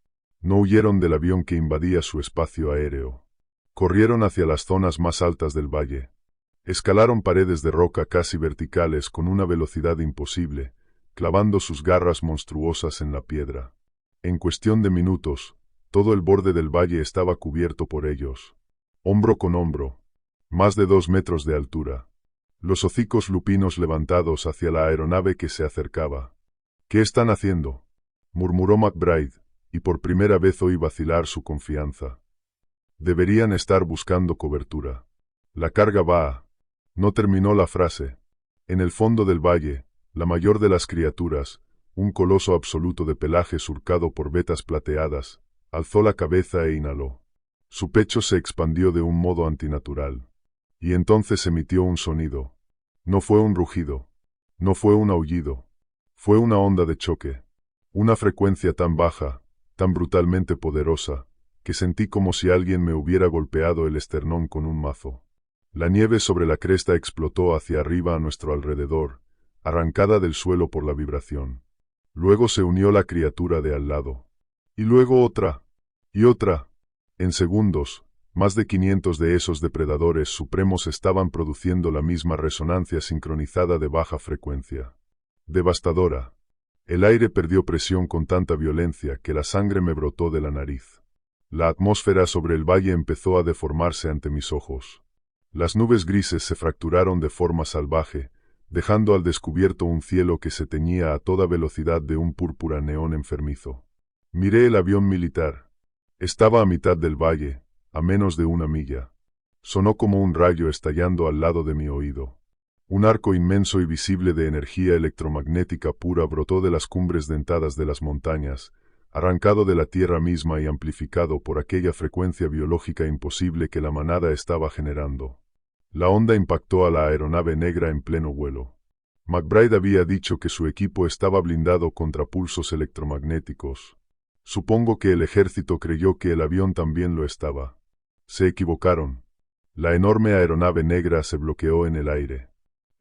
No huyeron del avión que invadía su espacio aéreo. Corrieron hacia las zonas más altas del valle. Escalaron paredes de roca casi verticales con una velocidad imposible, clavando sus garras monstruosas en la piedra. En cuestión de minutos, todo el borde del valle estaba cubierto por ellos. Hombro con hombro. Más de 2 metros de altura. Los hocicos lupinos levantados hacia la aeronave que se acercaba. «¿Qué están haciendo?», murmuró McBride, y por primera vez oí vacilar su confianza. «Deberían estar buscando cobertura. La carga va a...». No terminó la frase. En el fondo del valle, la mayor de las criaturas, un coloso absoluto de pelaje surcado por vetas plateadas, alzó la cabeza e inhaló. Su pecho se expandió de un modo antinatural. Y entonces emitió un sonido. No fue un rugido. No fue un aullido. Fue una onda de choque. Una frecuencia tan baja, tan brutalmente poderosa, que sentí como si alguien me hubiera golpeado el esternón con un mazo. La nieve sobre la cresta explotó hacia arriba a nuestro alrededor, arrancada del suelo por la vibración. Luego se unió la criatura de al lado. Y luego otra. Y otra. En segundos, más de 500 de esos depredadores supremos estaban produciendo la misma resonancia sincronizada de baja frecuencia. Devastadora. El aire perdió presión con tanta violencia que la sangre me brotó de la nariz. La atmósfera sobre el valle empezó a deformarse ante mis ojos. Las nubes grises se fracturaron de forma salvaje, dejando al descubierto un cielo que se teñía a toda velocidad de un púrpura neón enfermizo. Miré el avión militar. Estaba a mitad del valle, a menos de 1 milla. Sonó como un rayo estallando al lado de mi oído. Un arco inmenso y visible de energía electromagnética pura brotó de las cumbres dentadas de las montañas, arrancado de la tierra misma y amplificado por aquella frecuencia biológica imposible que la manada estaba generando. La onda impactó a la aeronave negra en pleno vuelo. McBride había dicho que su equipo estaba blindado contra pulsos electromagnéticos. Supongo que el ejército creyó que el avión también lo estaba. Se equivocaron. La enorme aeronave negra se bloqueó en el aire.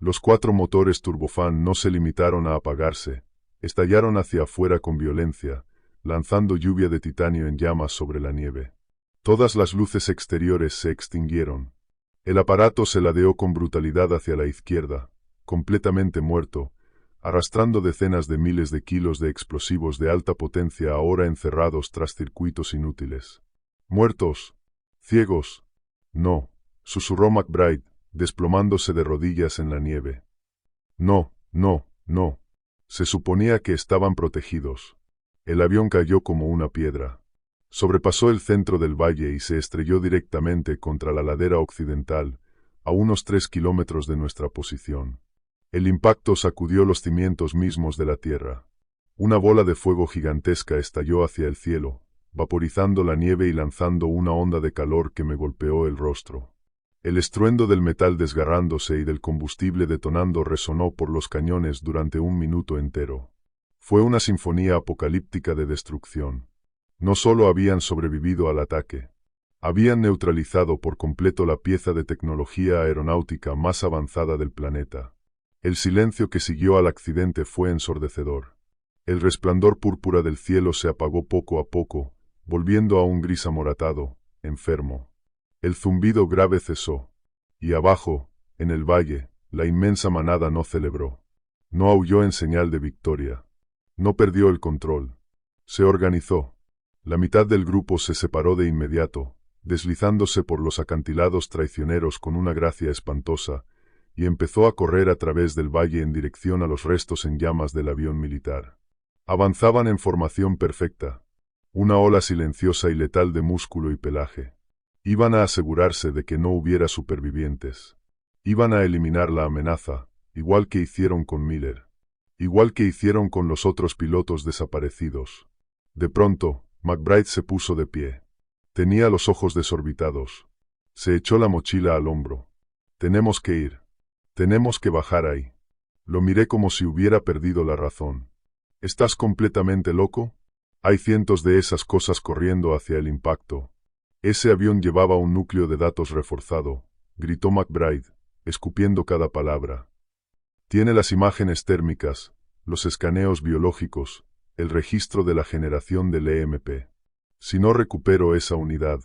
Los 4 motores turbofán no se limitaron a apagarse, estallaron hacia afuera con violencia, lanzando lluvia de titanio en llamas sobre la nieve. Todas las luces exteriores se extinguieron. El aparato se ladeó con brutalidad hacia la izquierda, completamente muerto, arrastrando decenas de miles de kilos de explosivos de alta potencia ahora encerrados tras circuitos inútiles. «¿Muertos? ¿Ciegos?». «No», susurró McBride, desplomándose de rodillas en la nieve. «No, no, no». Se suponía que estaban protegidos. El avión cayó como una piedra. Sobrepasó el centro del valle y se estrelló directamente contra la ladera occidental, a unos 3 kilómetros de nuestra posición. El impacto sacudió los cimientos mismos de la tierra. Una bola de fuego gigantesca estalló hacia el cielo, vaporizando la nieve y lanzando una onda de calor que me golpeó el rostro. El estruendo del metal desgarrándose y del combustible detonando resonó por los cañones durante 1 minuto entero. Fue una sinfonía apocalíptica de destrucción. No solo habían sobrevivido al ataque, habían neutralizado por completo la pieza de tecnología aeronáutica más avanzada del planeta. El silencio que siguió al accidente fue ensordecedor. El resplandor púrpura del cielo se apagó poco a poco, volviendo a un gris amoratado, enfermo. El zumbido grave cesó. Y abajo, en el valle, la inmensa manada no celebró. No aulló en señal de victoria. No perdió el control. Se organizó. La mitad del grupo se separó de inmediato, deslizándose por los acantilados traicioneros con una gracia espantosa, y empezó a correr a través del valle en dirección a los restos en llamas del avión militar. Avanzaban en formación perfecta, una ola silenciosa y letal de músculo y pelaje. Iban a asegurarse de que no hubiera supervivientes. Iban a eliminar la amenaza, igual que hicieron con Miller. igual que hicieron con los otros pilotos desaparecidos. De pronto, McBride se puso de pie. Tenía los ojos desorbitados. Se echó la mochila al hombro. Tenemos que ir. Tenemos que bajar ahí. Lo miré como si hubiera perdido la razón. ¿Estás completamente loco? Hay cientos de esas cosas corriendo hacia el impacto. Ese avión llevaba un núcleo de datos reforzado, gritó McBride, escupiendo cada palabra. Tiene las imágenes térmicas, los escaneos biológicos, el registro de la generación del EMP. Si no recupero esa unidad,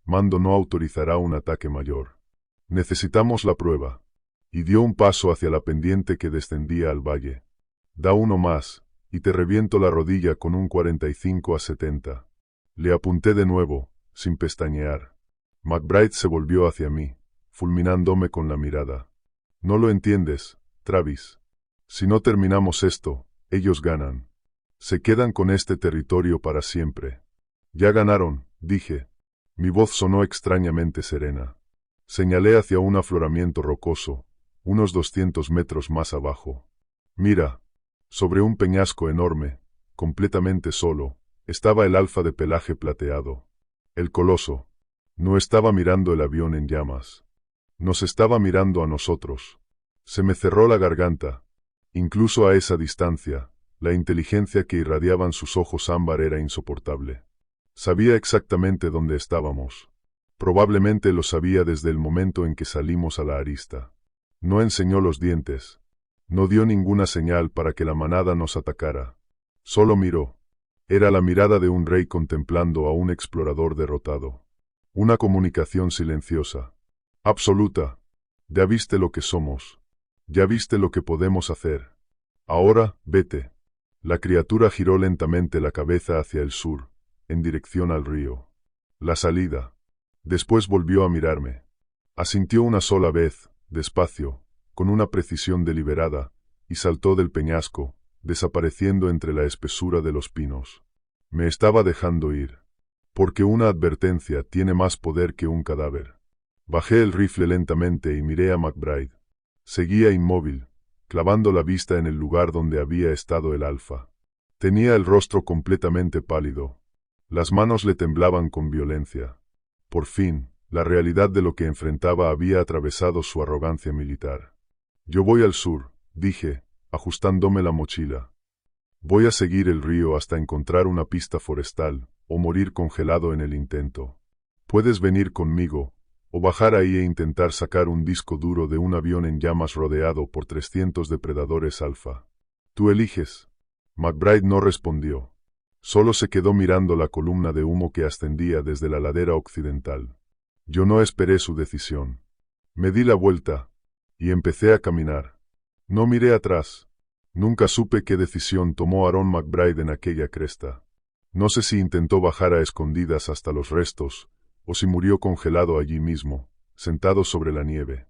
Mando no autorizará un ataque mayor. Necesitamos la prueba. Y dio un paso hacia la pendiente que descendía al valle. Da uno más, y te reviento la rodilla con un 45-70. Le apunté de nuevo, sin pestañear. McBride se volvió hacia mí, fulminándome con la mirada. No lo entiendes, Travis. Si no terminamos esto, ellos ganan. Se quedan con este territorio para siempre. Ya ganaron, dije. Mi voz sonó extrañamente serena. Señalé hacia un afloramiento rocoso, unos 200 metros más abajo. Mira. Sobre un peñasco enorme, completamente solo, estaba el alfa de pelaje plateado. El coloso. No estaba mirando el avión en llamas. Nos estaba mirando a nosotros. Se me cerró la garganta. Incluso a esa distancia, la inteligencia que irradiaban sus ojos ámbar era insoportable. Sabía exactamente dónde estábamos. Probablemente lo sabía desde el momento en que salimos a la arista. No enseñó los dientes. No dio ninguna señal para que la manada nos atacara. Solo miró. Era la mirada de un rey contemplando a un explorador derrotado. Una comunicación silenciosa. Absoluta. Ya viste lo que somos. Ya viste lo que podemos hacer. Ahora, vete. La criatura giró lentamente la cabeza hacia el sur, en dirección al río. La salida. Después volvió a mirarme. Asintió una sola vez, despacio, con una precisión deliberada, y saltó del peñasco, desapareciendo entre la espesura de los pinos. Me estaba dejando ir. Porque una advertencia tiene más poder que un cadáver. Bajé el rifle lentamente y miré a McBride. Seguía inmóvil, clavando la vista en el lugar donde había estado el alfa. Tenía el rostro completamente pálido. Las manos le temblaban con violencia. Por fin, la realidad de lo que enfrentaba había atravesado su arrogancia militar. Yo voy al sur, dije, ajustándome la mochila. Voy a seguir el río hasta encontrar una pista forestal, o morir congelado en el intento. Puedes venir conmigo, o bajar ahí e intentar sacar un disco duro de un avión en llamas rodeado por 300 depredadores alfa. Tú eliges. McBride no respondió. Solo se quedó mirando la columna de humo que ascendía desde la ladera occidental. Yo no esperé su decisión. Me di la vuelta, y empecé a caminar. No miré atrás. Nunca supe qué decisión tomó Aaron McBride en aquella cresta. No sé si intentó bajar a escondidas hasta los restos, o si murió congelado allí mismo, sentado sobre la nieve.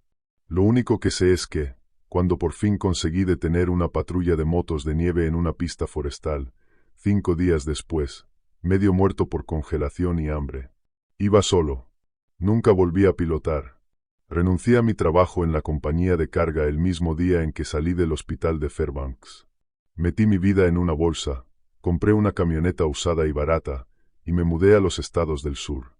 Lo único que sé es que, cuando por fin conseguí detener una patrulla de motos de nieve en una pista forestal, 5 días después, medio muerto por congelación y hambre. Iba solo. Nunca volví a pilotar. Renuncié a mi trabajo en la compañía de carga el mismo día en que salí del hospital de Fairbanks. Metí mi vida en una bolsa, compré una camioneta usada y barata, y me mudé a los estados del sur.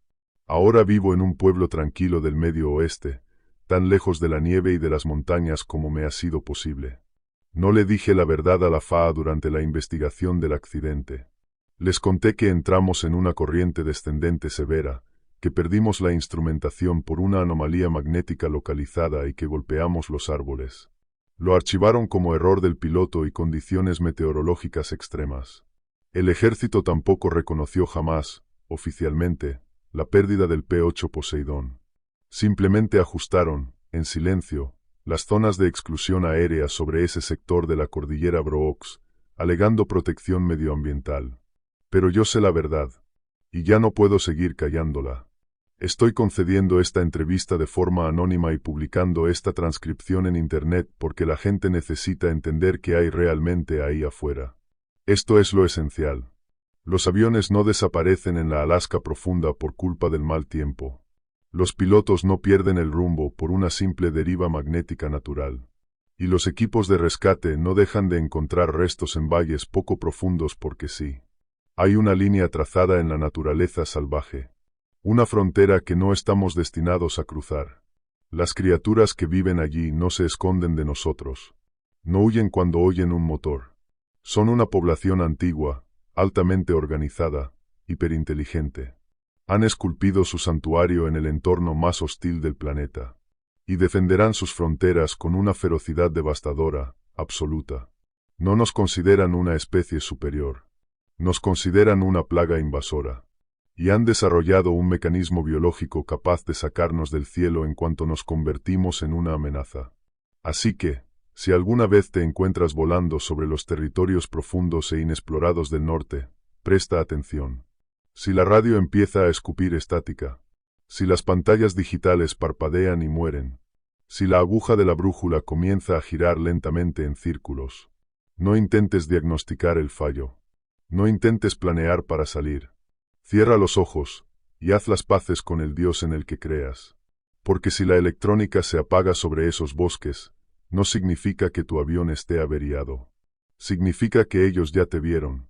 Ahora vivo en un pueblo tranquilo del medio oeste, tan lejos de la nieve y de las montañas como me ha sido posible. No le dije la verdad a la FAA durante la investigación del accidente. Les conté que entramos en una corriente descendente severa, que perdimos la instrumentación por una anomalía magnética localizada y que golpeamos los árboles. Lo archivaron como error del piloto y condiciones meteorológicas extremas. El ejército tampoco reconoció jamás, oficialmente, la pérdida del P-8 Poseidón. Simplemente ajustaron, en silencio, las zonas de exclusión aérea sobre ese sector de la cordillera Brooks, alegando protección medioambiental. Pero yo sé la verdad, y ya no puedo seguir callándola. Estoy concediendo esta entrevista de forma anónima y publicando esta transcripción en Internet porque la gente necesita entender qué hay realmente ahí afuera. Esto es lo esencial. Los aviones no desaparecen en la Alaska profunda por culpa del mal tiempo. Los pilotos no pierden el rumbo por una simple deriva magnética natural. Y los equipos de rescate no dejan de encontrar restos en valles poco profundos porque sí. Hay una línea trazada en la naturaleza salvaje. Una frontera que no estamos destinados a cruzar. Las criaturas que viven allí no se esconden de nosotros. No huyen cuando oyen un motor. Son una población antigua, altamente organizada, hiperinteligente. Han esculpido su santuario en el entorno más hostil del planeta. Y defenderán sus fronteras con una ferocidad devastadora, absoluta. No nos consideran una especie superior. Nos consideran una plaga invasora. Y han desarrollado un mecanismo biológico capaz de sacarnos del cielo en cuanto nos convertimos en una amenaza. Así que, si alguna vez te encuentras volando sobre los territorios profundos e inexplorados del norte, presta atención. Si la radio empieza a escupir estática, si las pantallas digitales parpadean y mueren, si la aguja de la brújula comienza a girar lentamente en círculos, no intentes diagnosticar el fallo. No intentes planear para salir. Cierra los ojos y haz las paces con el Dios en el que creas. Porque si la electrónica se apaga sobre esos bosques, no significa que tu avión esté averiado. Significa que ellos ya te vieron.